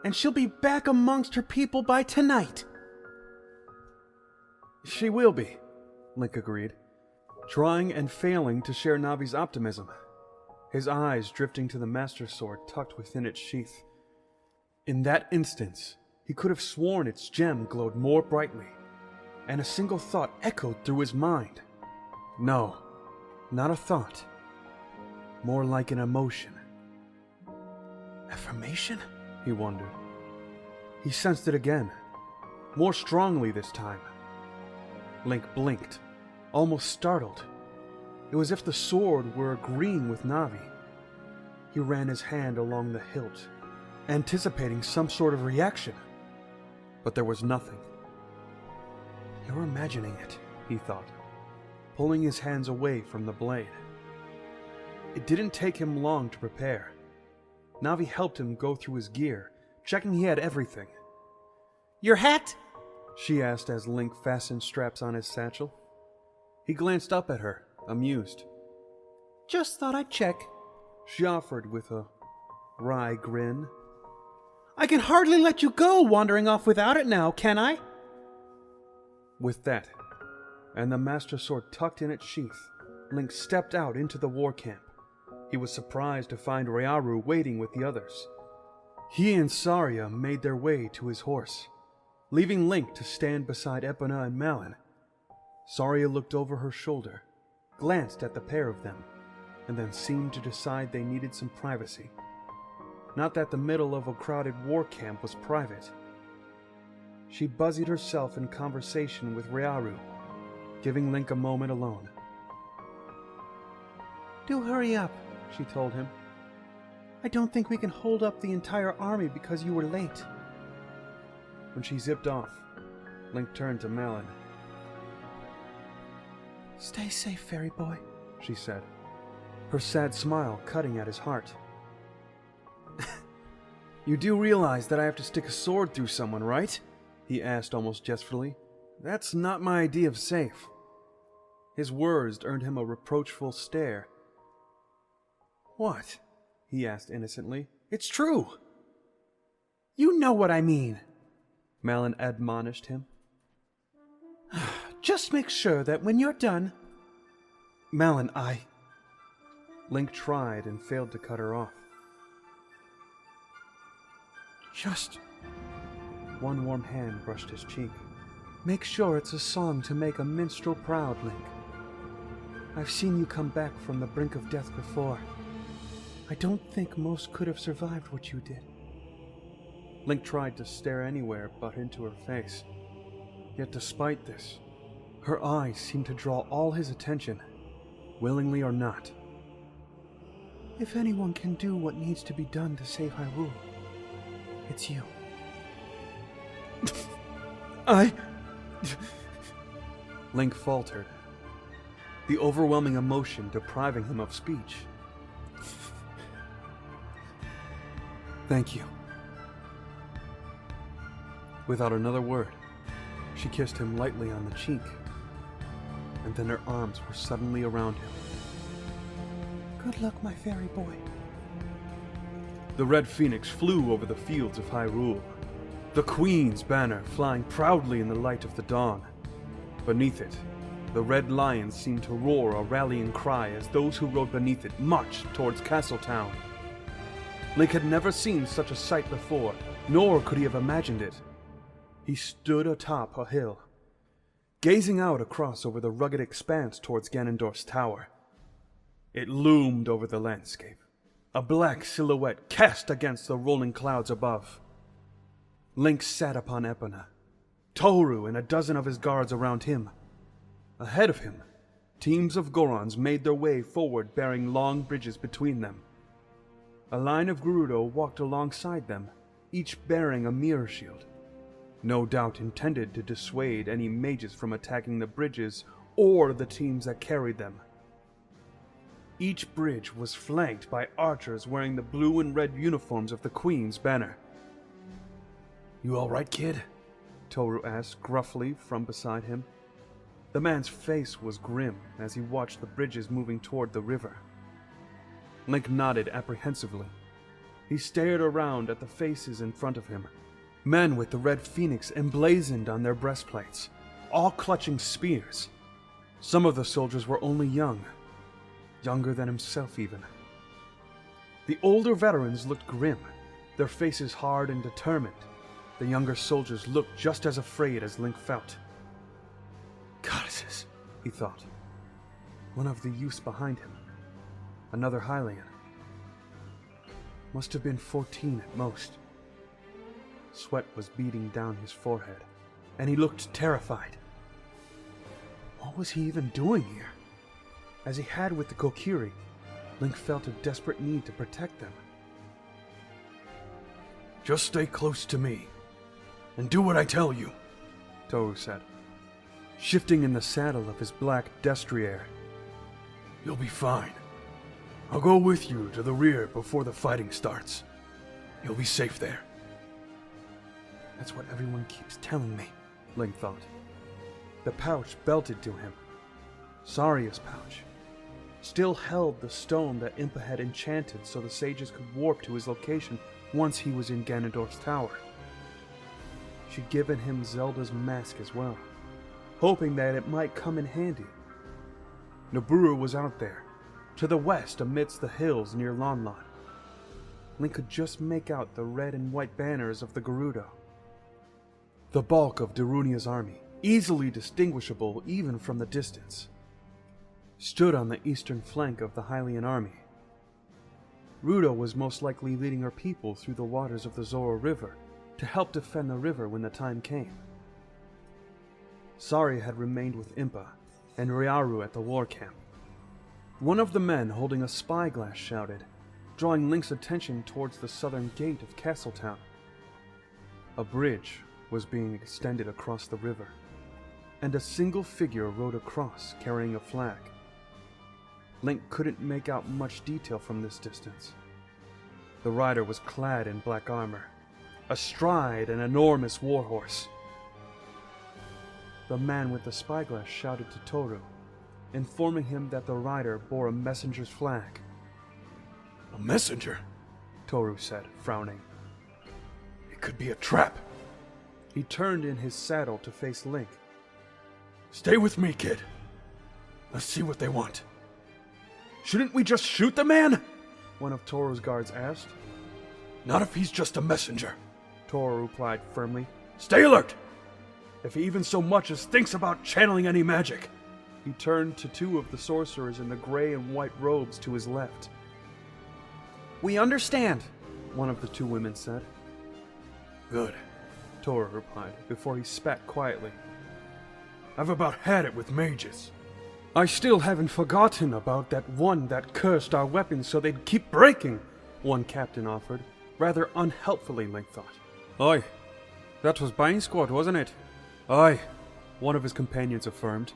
and she'll be back amongst her people by tonight. She will be, Link agreed, trying and failing to share Navi's optimism, his eyes drifting to the Master Sword tucked within its sheath. In that instance, he could have sworn its gem glowed more brightly, and a single thought echoed through his mind. No, not a thought. More like an emotion. Affirmation? He wondered. He sensed it again, more strongly this time. Link blinked, almost startled. It was as if the sword were agreeing with Navi. He ran his hand along the hilt, anticipating some sort of reaction. But there was nothing. You're imagining it, he thought, pulling his hands away from the blade. It didn't take him long to prepare. Navi helped him go through his gear, checking he had everything. Your hat? She asked as Link fastened straps on his satchel. He glanced up at her, amused. Just thought I'd check, she offered with a wry grin. I can hardly let you go wandering off without it now, can I? With that, and the Master Sword tucked in its sheath, Link stepped out into the war camp. He was surprised to find Ryaru waiting with the others. He and Saria made their way to his horse, leaving Link to stand beside Epona and Malon. Saria looked over her shoulder, glanced at the pair of them, and then seemed to decide they needed some privacy. Not that the middle of a crowded war camp was private. She busied herself in conversation with Ryaru, giving Link a moment alone. Do hurry up, she told him. I don't think we can hold up the entire army because you were late. When she zipped off, Link turned to Malon. Stay safe, fairy boy, she said, her sad smile cutting at his heart. You do realize that I have to stick a sword through someone, right? He asked almost jestfully. That's not my idea of safe. His words earned him a reproachful stare. What? He asked innocently. It's true. You know what I mean, Malon admonished him. Just make sure that when you're done... Malon, Link tried and failed to cut her off. Just... One warm hand brushed his cheek. Make sure it's a song to make a minstrel proud, Link. I've seen you come back from the brink of death before. I don't think most could have survived what you did. Link tried to stare anywhere but into her face. Yet despite this, her eyes seemed to draw all his attention, willingly or not. If anyone can do what needs to be done to save Hyrule, it's you. Link faltered, the overwhelming emotion depriving him of speech. Thank you. Without another word, she kissed him lightly on the cheek, and then her arms were suddenly around him. Good luck, my fairy boy. The red phoenix flew over the fields of Hyrule, the Queen's banner flying proudly in the light of the dawn. Beneath it, the red lions seemed to roar a rallying cry as those who rode beneath it marched towards Castletown. Link had never seen such a sight before, nor could he have imagined it. He stood atop a hill, gazing out across over the rugged expanse towards Ganondorf's tower. It loomed over the landscape, a black silhouette cast against the rolling clouds above. Link sat upon Epona, Toru and a dozen of his guards around him. Ahead of him, teams of Gorons made their way forward bearing long bridges between them. A line of Gerudo walked alongside them, each bearing a mirror shield, no doubt intended to dissuade any mages from attacking the bridges or the teams that carried them. Each bridge was flanked by archers wearing the blue and red uniforms of the Queen's banner. "You all right, kid?" Toru asked gruffly from beside him. The man's face was grim as he watched the bridges moving toward the river. Link nodded apprehensively. He stared around at the faces in front of him, men with the red phoenix emblazoned on their breastplates, all clutching spears. Some of the soldiers were only young, younger than himself even. The older veterans looked grim, their faces hard and determined. The younger soldiers looked just as afraid as Link felt. "Goddesses," he thought. One of the youths behind him, another Hylian. Must have been 14 at most. Sweat was beading down his forehead, and he looked terrified. What was he even doing here? As he had with the Kokiri, Link felt a desperate need to protect them. "Just stay close to me, and do what I tell you," Toru said, shifting in the saddle of his black destrier. "You'll be fine. I'll go with you to the rear before the fighting starts. You'll be safe there." That's what everyone keeps telling me, Link thought. The pouch belted to him. Saria's pouch. Still held the stone that Impa had enchanted so the sages could warp to his location once he was in Ganondorf's tower. She'd given him Zelda's mask as well, hoping that it might come in handy. Nabooru was out there, to the west amidst the hills near Lanlan. Link could just make out the red and white banners of the Gerudo. The bulk of Darunia's army, easily distinguishable even from the distance, stood on the eastern flank of the Hylian army. Rudo was most likely leading her people through the waters of the Zora River to help defend the river when the time came. Saria had remained with Impa and Ryaru at the war camp. One of the men holding a spyglass shouted, drawing Link's attention towards the southern gate of Castletown. A bridge was being extended across the river, and a single figure rode across carrying a flag. Link couldn't make out much detail from this distance. The rider was clad in black armor, astride an enormous warhorse. The man with the spyglass shouted to Toru, informing him that the rider bore a messenger's flag. "A messenger?" Toru said, frowning. "It could be a trap." He turned in his saddle to face Link. "Stay with me, kid. Let's see what they want." "Shouldn't we just shoot the man?" one of Toru's guards asked. "Not if he's just a messenger," Toru replied firmly. "Stay alert! If he even so much as thinks about channeling any magic." He turned to two of the sorcerers in the gray and white robes to his left. "We understand," one of the two women said. "Good," Toru replied before he spat quietly. "I've about had it with mages." "I still haven't forgotten about that one that cursed our weapons so they'd keep breaking," one captain offered, rather unhelpfully, Link thought. "Aye, that was Bainsquad, wasn't it?" "Aye," one of his companions affirmed.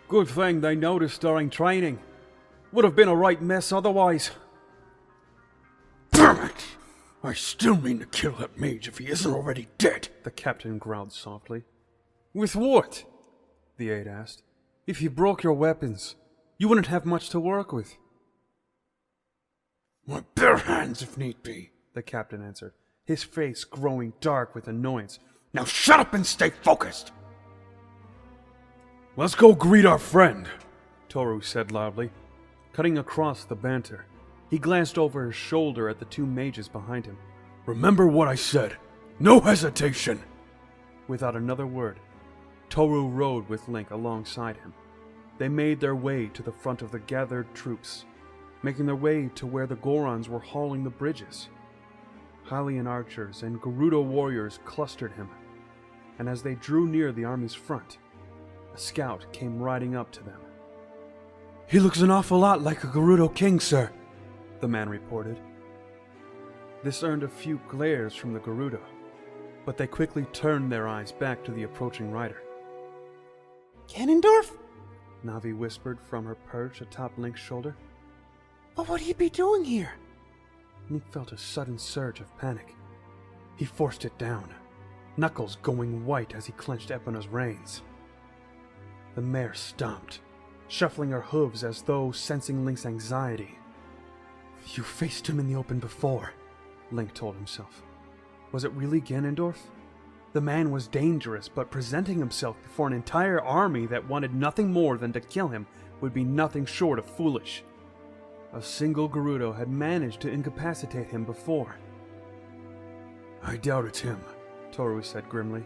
"Good thing they noticed during training. Would have been a right mess otherwise." "Damn it! I still mean to kill that mage if he isn't already dead," the captain growled softly. "With what?" the aide asked. "If you broke your weapons, you wouldn't have much to work with." "My bare hands if need be," the captain answered, his face growing dark with annoyance. "Now shut up and stay focused!" "Let's go greet our friend," Toru said loudly. Cutting across the banter, he glanced over his shoulder at the two mages behind him. "Remember what I said. No hesitation!" Without another word, Toru rode with Link alongside him. They made their way to the front of the gathered troops, making their way to where the Gorons were hauling the bridges. Hylian archers and Gerudo warriors clustered him, and as they drew near the army's front, a scout came riding up to them. "He looks an awful lot like a Gerudo king, sir," the man reported. This earned a few glares from the Gerudo, but they quickly turned their eyes back to the approaching rider. Ganondorf? Navi whispered from her perch atop Link's shoulder. What would he be doing here? Link felt a sudden surge of panic. He forced it down, knuckles going white as he clenched Epona's reins. The mare stomped, shuffling her hooves as though sensing Link's anxiety. You faced him in the open before, Link told himself. Was it really Ganondorf? The man was dangerous, but presenting himself before an entire army that wanted nothing more than to kill him would be nothing short of foolish. A single Gerudo had managed to incapacitate him before. I doubt it's him, Toru said grimly.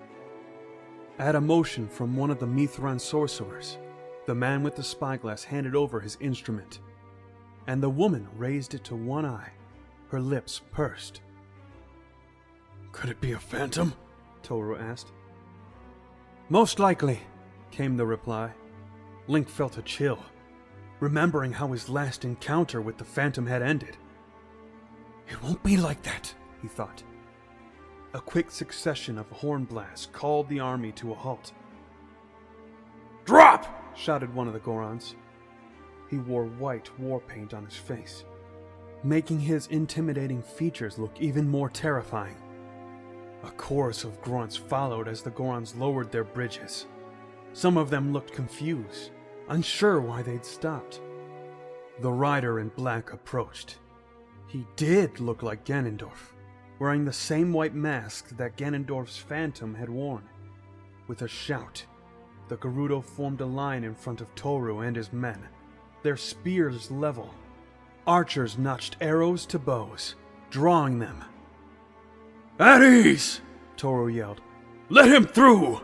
At a motion from one of the Mithran sorcerers, the man with the spyglass handed over his instrument, and the woman raised it to one eye, her lips pursed. Could it be a phantom? Toru asked. Most likely, came the reply. Link felt a chill, remembering how his last encounter with the phantom had ended. It won't be like that, he thought. A quick succession of horn blasts called the army to a halt. Drop! Shouted one of the Gorons. He wore white war paint on his face, making his intimidating features look even more terrifying. A chorus of grunts followed as the Gorons lowered their bridges. Some of them looked confused, unsure why they'd stopped. The rider in black approached. He did look like Ganondorf, wearing the same white mask that Ganondorf's phantom had worn. With a shout, the Gerudo formed a line in front of Toru and his men, their spears level. Archers notched arrows to bows, drawing them. At ease! Toru yelled. Let him through!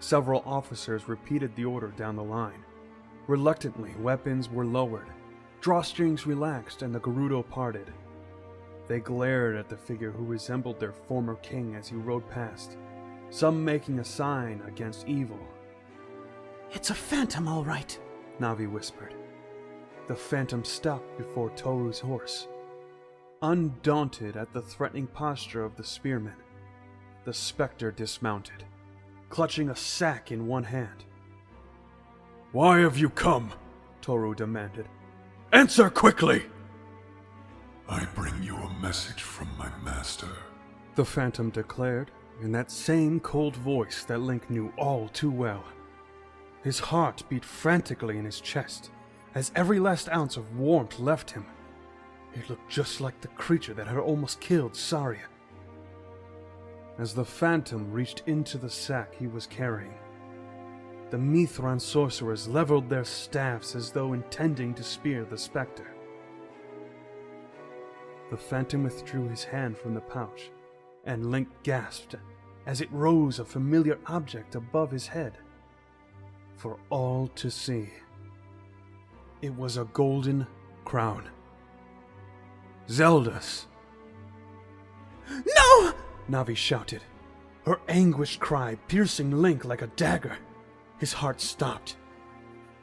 Several officers repeated the order down the line. Reluctantly, weapons were lowered, drawstrings relaxed, and the Gerudo parted. They glared at the figure who resembled their former king as he rode past, some making a sign against evil. It's a phantom, all right, Navi whispered. The phantom stopped before Toru's horse. Undaunted at the threatening posture of the spearmen, the specter dismounted, clutching a sack in one hand. Why have you come? Toru demanded. Answer quickly! I bring you a message from my master, the phantom declared, in that same cold voice that Link knew all too well. His heart beat frantically in his chest, as every last ounce of warmth left him. It looked just like the creature that had almost killed Saria. As the phantom reached into the sack he was carrying, the Mithran sorcerers leveled their staffs as though intending to spear the specter. The phantom withdrew his hand from the pouch, and Link gasped as it rose a familiar object above his head, for all to see. It was a golden crown. Zelda's. No! Navi shouted, her anguished cry piercing Link like a dagger. His heart stopped.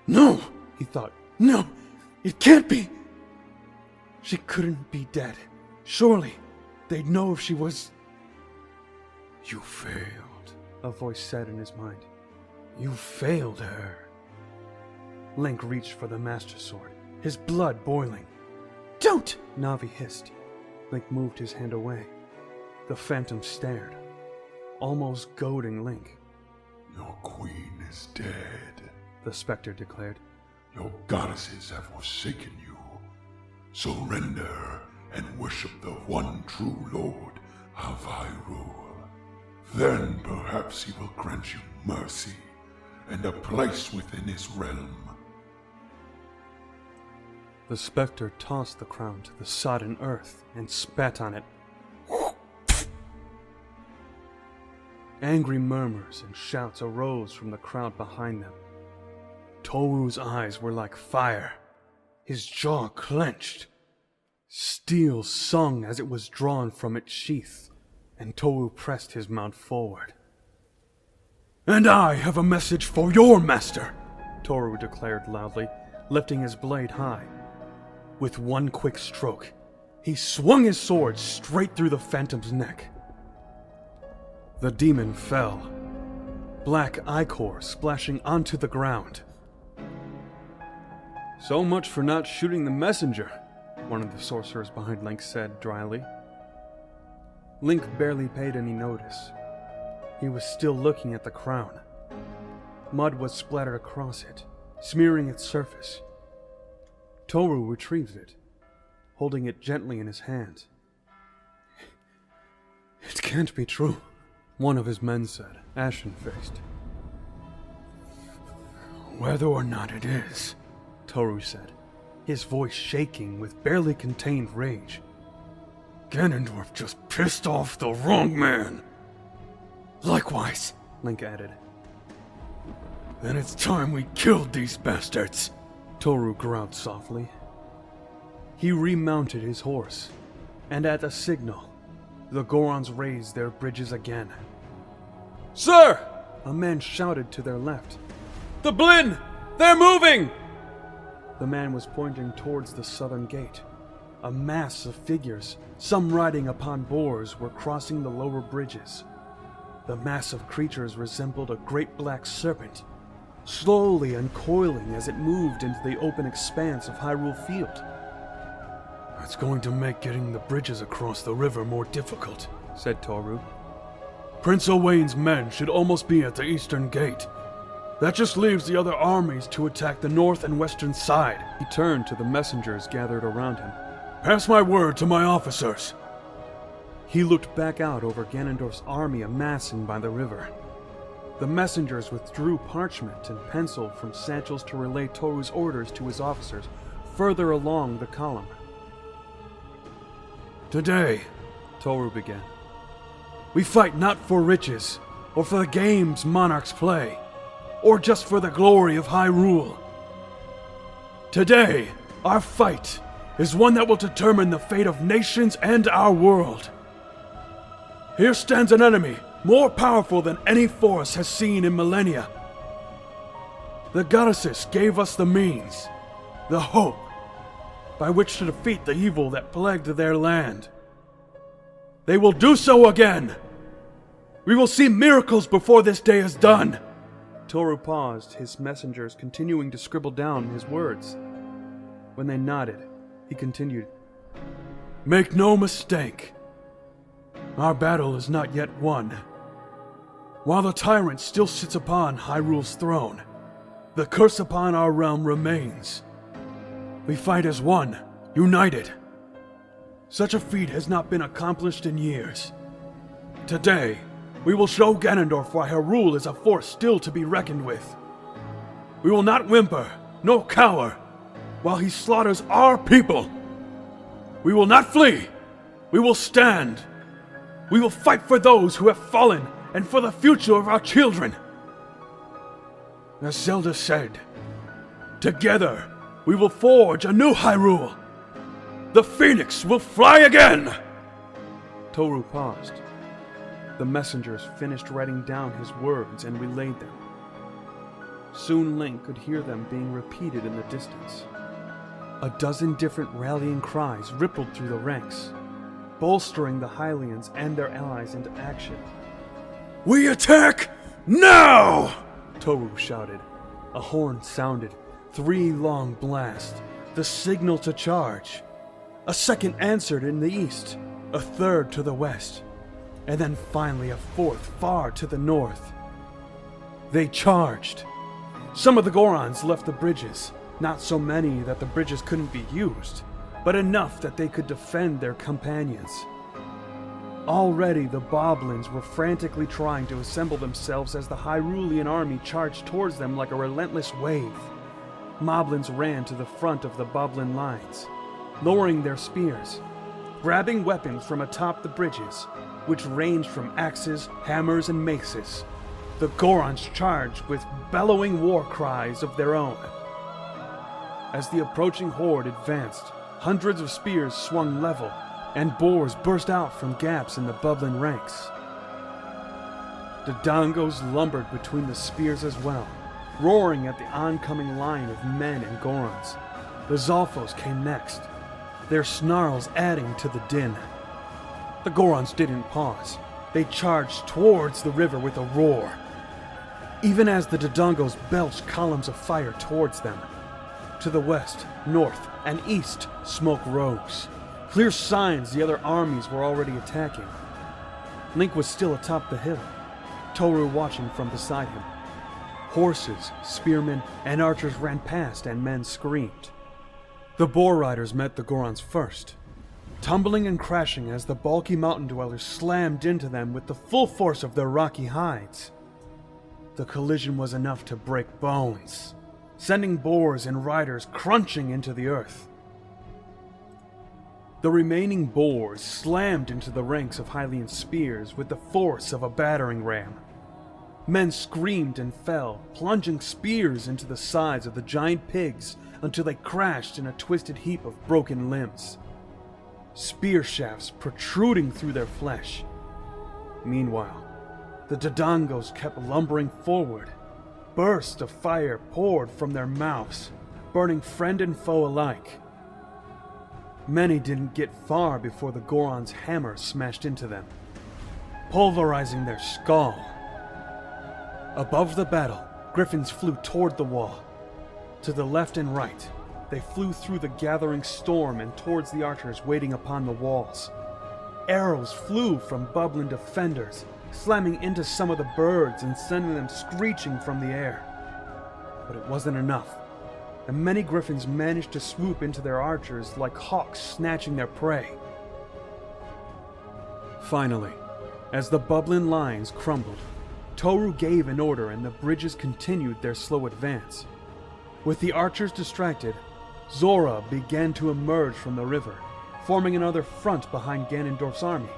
No, he thought. No, it can't be. She couldn't be dead. Surely, they'd know if she was... You failed, a voice said in his mind. You failed her. Link reached for the Master Sword, his blood boiling. Don't! Navi hissed. Link moved his hand away. The phantom stared, almost goading Link. Your queen is dead, the specter declared. Your goddesses have forsaken you. Surrender and worship the one true Lord of Hyrule. Then perhaps he will grant you mercy and a place within his realm. The specter tossed the crown to the sodden earth and spat on it. Angry murmurs and shouts arose from the crowd behind them. Toru's eyes were like fire. His jaw clenched. Steel sung as it was drawn from its sheath, and Toru pressed his mount forward. And I have a message for your master, Toru declared loudly, lifting his blade high. With one quick stroke, He swung his sword straight through the phantom's neck. The demon fell, black ichor splashing onto the ground. "So much for not shooting the messenger," one of the sorcerers behind Link said dryly. Link barely paid any notice. He was still looking at the crown. Mud was splattered across it, smearing its surface. Toru retrieved it, holding it gently in his hand. "It can't be true," one of his men said, ashen-faced. "Whether or not it is," Toru said, his voice shaking with barely contained rage, "Ganondorf just pissed off the wrong man." "Likewise," Link added. "Then it's time we killed these bastards," Toru growled softly. He remounted his horse, and at a signal, the Gorons raised their bridges again. "Sir!" a man shouted to their left. "The Blin! They're moving!" The man was pointing towards the southern gate. A mass of figures, some riding upon boars, were crossing the lower bridges. The mass of creatures resembled a great black serpent, slowly uncoiling as it moved into the open expanse of Hyrule Field. "It's going to make getting the bridges across the river more difficult," said Toru. "Prince Owain's men should almost be at the eastern gate. That just leaves the other armies to attack the north and western side." He turned to the messengers gathered around him. "Pass my word to my officers." He looked back out over Ganondorf's army amassing by the river. The messengers withdrew parchment and pencil from satchels to relay Toru's orders to his officers further along the column. "Today," Toru began, "we fight not for riches, or for the games monarchs play, or just for the glory of Hyrule. Today, our fight is one that will determine the fate of nations and our world. Here stands an enemy more powerful than any force has seen in millennia. The goddesses gave us the means, the hope, by which to defeat the evil that plagued their land. They will do so again. We will see miracles before this day is done." Toru paused, his messengers continuing to scribble down his words. When they nodded, he continued, "Make no mistake. Our battle is not yet won. While the tyrant still sits upon Hyrule's throne, the curse upon our realm remains. We fight as one, united. Such a feat has not been accomplished in years. Today, we will show Ganondorf why Hyrule is a force still to be reckoned with. We will not whimper, nor cower, while he slaughters our people. We will not flee. We will stand. We will fight for those who have fallen and for the future of our children. As Zelda said, together we will forge a new Hyrule. The Phoenix will fly again." Toru paused. The messengers finished writing down his words and relayed them. Soon Link could hear them being repeated in the distance. A dozen different rallying cries rippled through the ranks, bolstering the Hylians and their allies into action. "We attack now!" Toru shouted. A horn sounded, 3 long blasts, the signal to charge. A second answered in the east, a third to the west, and then finally a fourth far to the north. They charged. Some of the Gorons left the bridges, not so many that the bridges couldn't be used, but enough that they could defend their companions. Already the Boblins were frantically trying to assemble themselves as the Hyrulean army charged towards them like a relentless wave. Moblins ran to the front of the Boblin lines, lowering their spears, grabbing weapons from atop the bridges, which ranged from axes, hammers, and maces. The Gorons charged with bellowing war cries of their own. As the approaching horde advanced, hundreds of spears swung level, and boars burst out from gaps in the Boblin ranks. The Dongos lumbered between the spears as well, roaring at the oncoming line of men and Gorons. The Zalfos came next. their snarls adding to the din. The Gorons didn't pause. They charged towards the river with a roar. Even as the Dodongos belched columns of fire towards them. To the west, north, and east, smoke rose. Clear signs the other armies were already attacking. Link was still atop the hill, Toru watching from beside him. Horses, spearmen, and archers ran past and men screamed. The boar riders met the Gorons first, tumbling and crashing as the bulky mountain dwellers slammed into them with the full force of their rocky hides. The collision was enough to break bones, sending boars and riders crunching into the earth. The remaining boars slammed into the ranks of Hylian spears with the force of a battering ram. Men screamed and fell, plunging spears into the sides of the giant pigs until they crashed in a twisted heap of broken limbs. Spear shafts protruding through their flesh. Meanwhile, the Dodongos kept lumbering forward. Bursts of fire poured from their mouths, burning friend and foe alike. Many didn't get far before the Goron's hammer smashed into them, pulverizing their skull. Above the battle, griffins flew toward the wall. To the left and right, they flew through the gathering storm and towards the archers waiting upon the walls. Arrows flew from bubbling defenders, slamming into some of the birds and sending them screeching from the air. But it wasn't enough, and many griffins managed to swoop into their archers like hawks snatching their prey. Finally, as the bubbling lines crumbled, Toru gave an order and the bridges continued their slow advance. With the archers distracted, Zora began to emerge from the river, forming another front behind Ganondorf's army.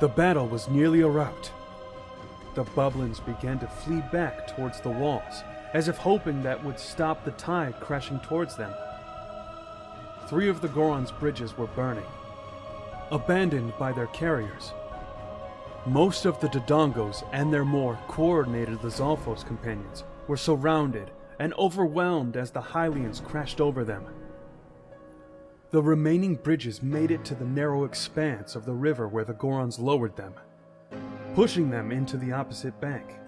The battle was nearly a rout. The Bubblins began to flee back towards the walls, as if hoping that would stop the tide crashing towards them. 3 of the Goron's bridges were burning, abandoned by their carriers. Most of the Dodongos and their more coordinated Lizalfos companions were surrounded and overwhelmed as the Hylians crashed over them. The remaining bridges made it to the narrow expanse of the river where the Gorons lowered them, pushing them into the opposite bank.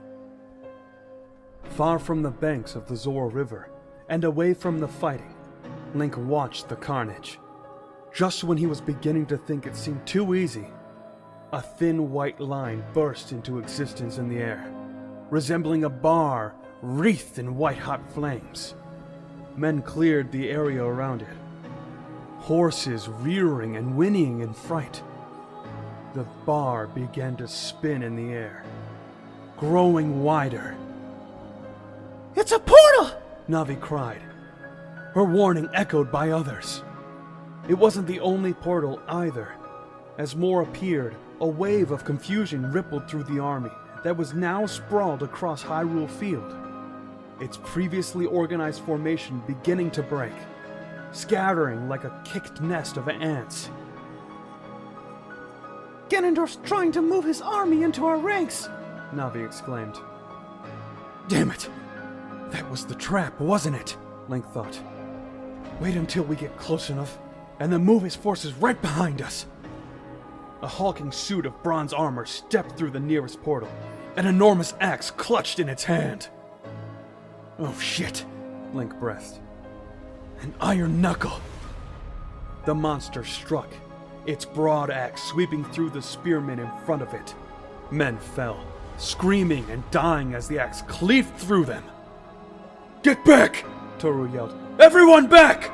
Far from the banks of the Zora River and away from the fighting, Link watched the carnage. Just when he was beginning to think it seemed too easy, a thin white line burst into existence in the air, resembling a bar wreathed in white-hot flames. Men cleared the area around it, horses rearing and whinnying in fright. The bar began to spin in the air, growing wider. It's a portal! Navi cried, her warning echoed by others. It wasn't the only portal either. As more appeared, a wave of confusion rippled through the army that was now sprawled across Hyrule Field, its previously organized formation beginning to break, scattering like a kicked nest of ants. Ganondorf's trying to move his army into our ranks! Navi exclaimed. Damn it! That was the trap, wasn't it? Link thought. Wait until we get close enough, and then move his forces right behind us. A hulking suit of bronze armor stepped through the nearest portal, an enormous axe clutched in its hand. Oh shit, Link breathed. An iron knuckle! The monster struck, its broad axe sweeping through the spearmen in front of it. Men fell, screaming and dying as the axe cleaved through them. Get back! Toru yelled. Everyone back!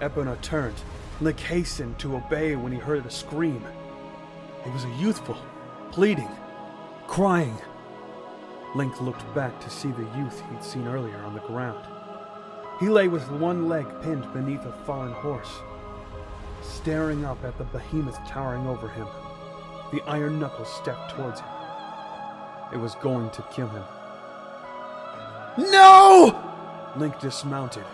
Epona turned. Link hastened to obey when he heard a scream. It was a youthful, pleading, crying. Link looked back to see the youth he'd seen earlier on the ground. He lay with one leg pinned beneath a fallen horse, staring up at the behemoth towering over him. The iron knuckle stepped towards him. It was going to kill him. No! Link dismounted,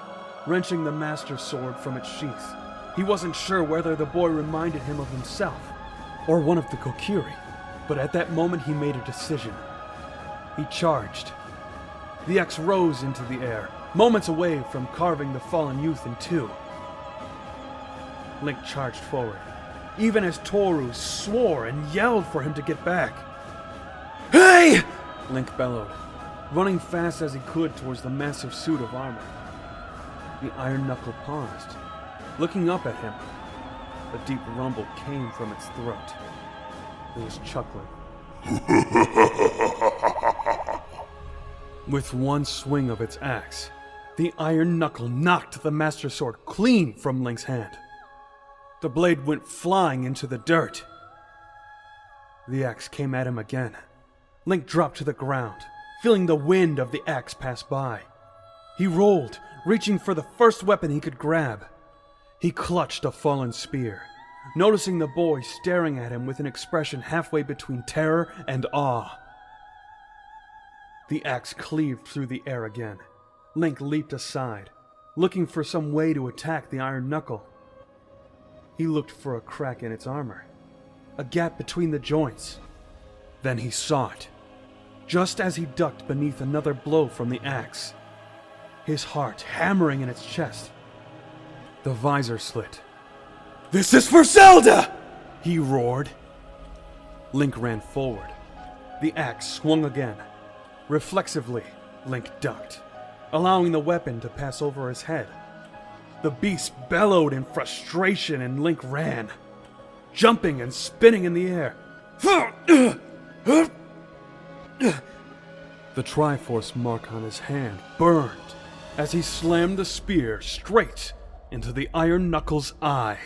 wrenching the Master Sword from its sheath. He wasn't sure whether the boy reminded him of himself, or one of the Kokiri, but at that moment he made a decision. He charged. The axe rose into the air, moments away from carving the fallen youth in two. Link charged forward, even as Toru swore and yelled for him to get back. Hey! Link bellowed, running fast as he could towards the massive suit of armor. The Iron Knuckle paused, looking up at him. A deep rumble came from its throat. It was chuckling. With one swing of its axe, the Iron Knuckle knocked the Master Sword clean from Link's hand. The blade went flying into the dirt. The axe came at him again. Link dropped to the ground, feeling the wind of the axe pass by. He rolled, reaching for the first weapon he could grab. He clutched a fallen spear, noticing the boy staring at him with an expression halfway between terror and awe. The axe cleaved through the air again. Link leaped aside, looking for some way to attack the Iron Knuckle. He looked for a crack in its armor, a gap between the joints. Then he saw it, just as he ducked beneath another blow from the axe, his heart hammering in its chest. The visor slit. This is for Zelda! He roared. Link ran forward. The axe swung again. Reflexively, Link ducked, allowing the weapon to pass over his head. The beast bellowed in frustration and Link ran, jumping and spinning in the air. The Triforce mark on his hand burned as he slammed the spear straight into the Iron Knuckle's eye.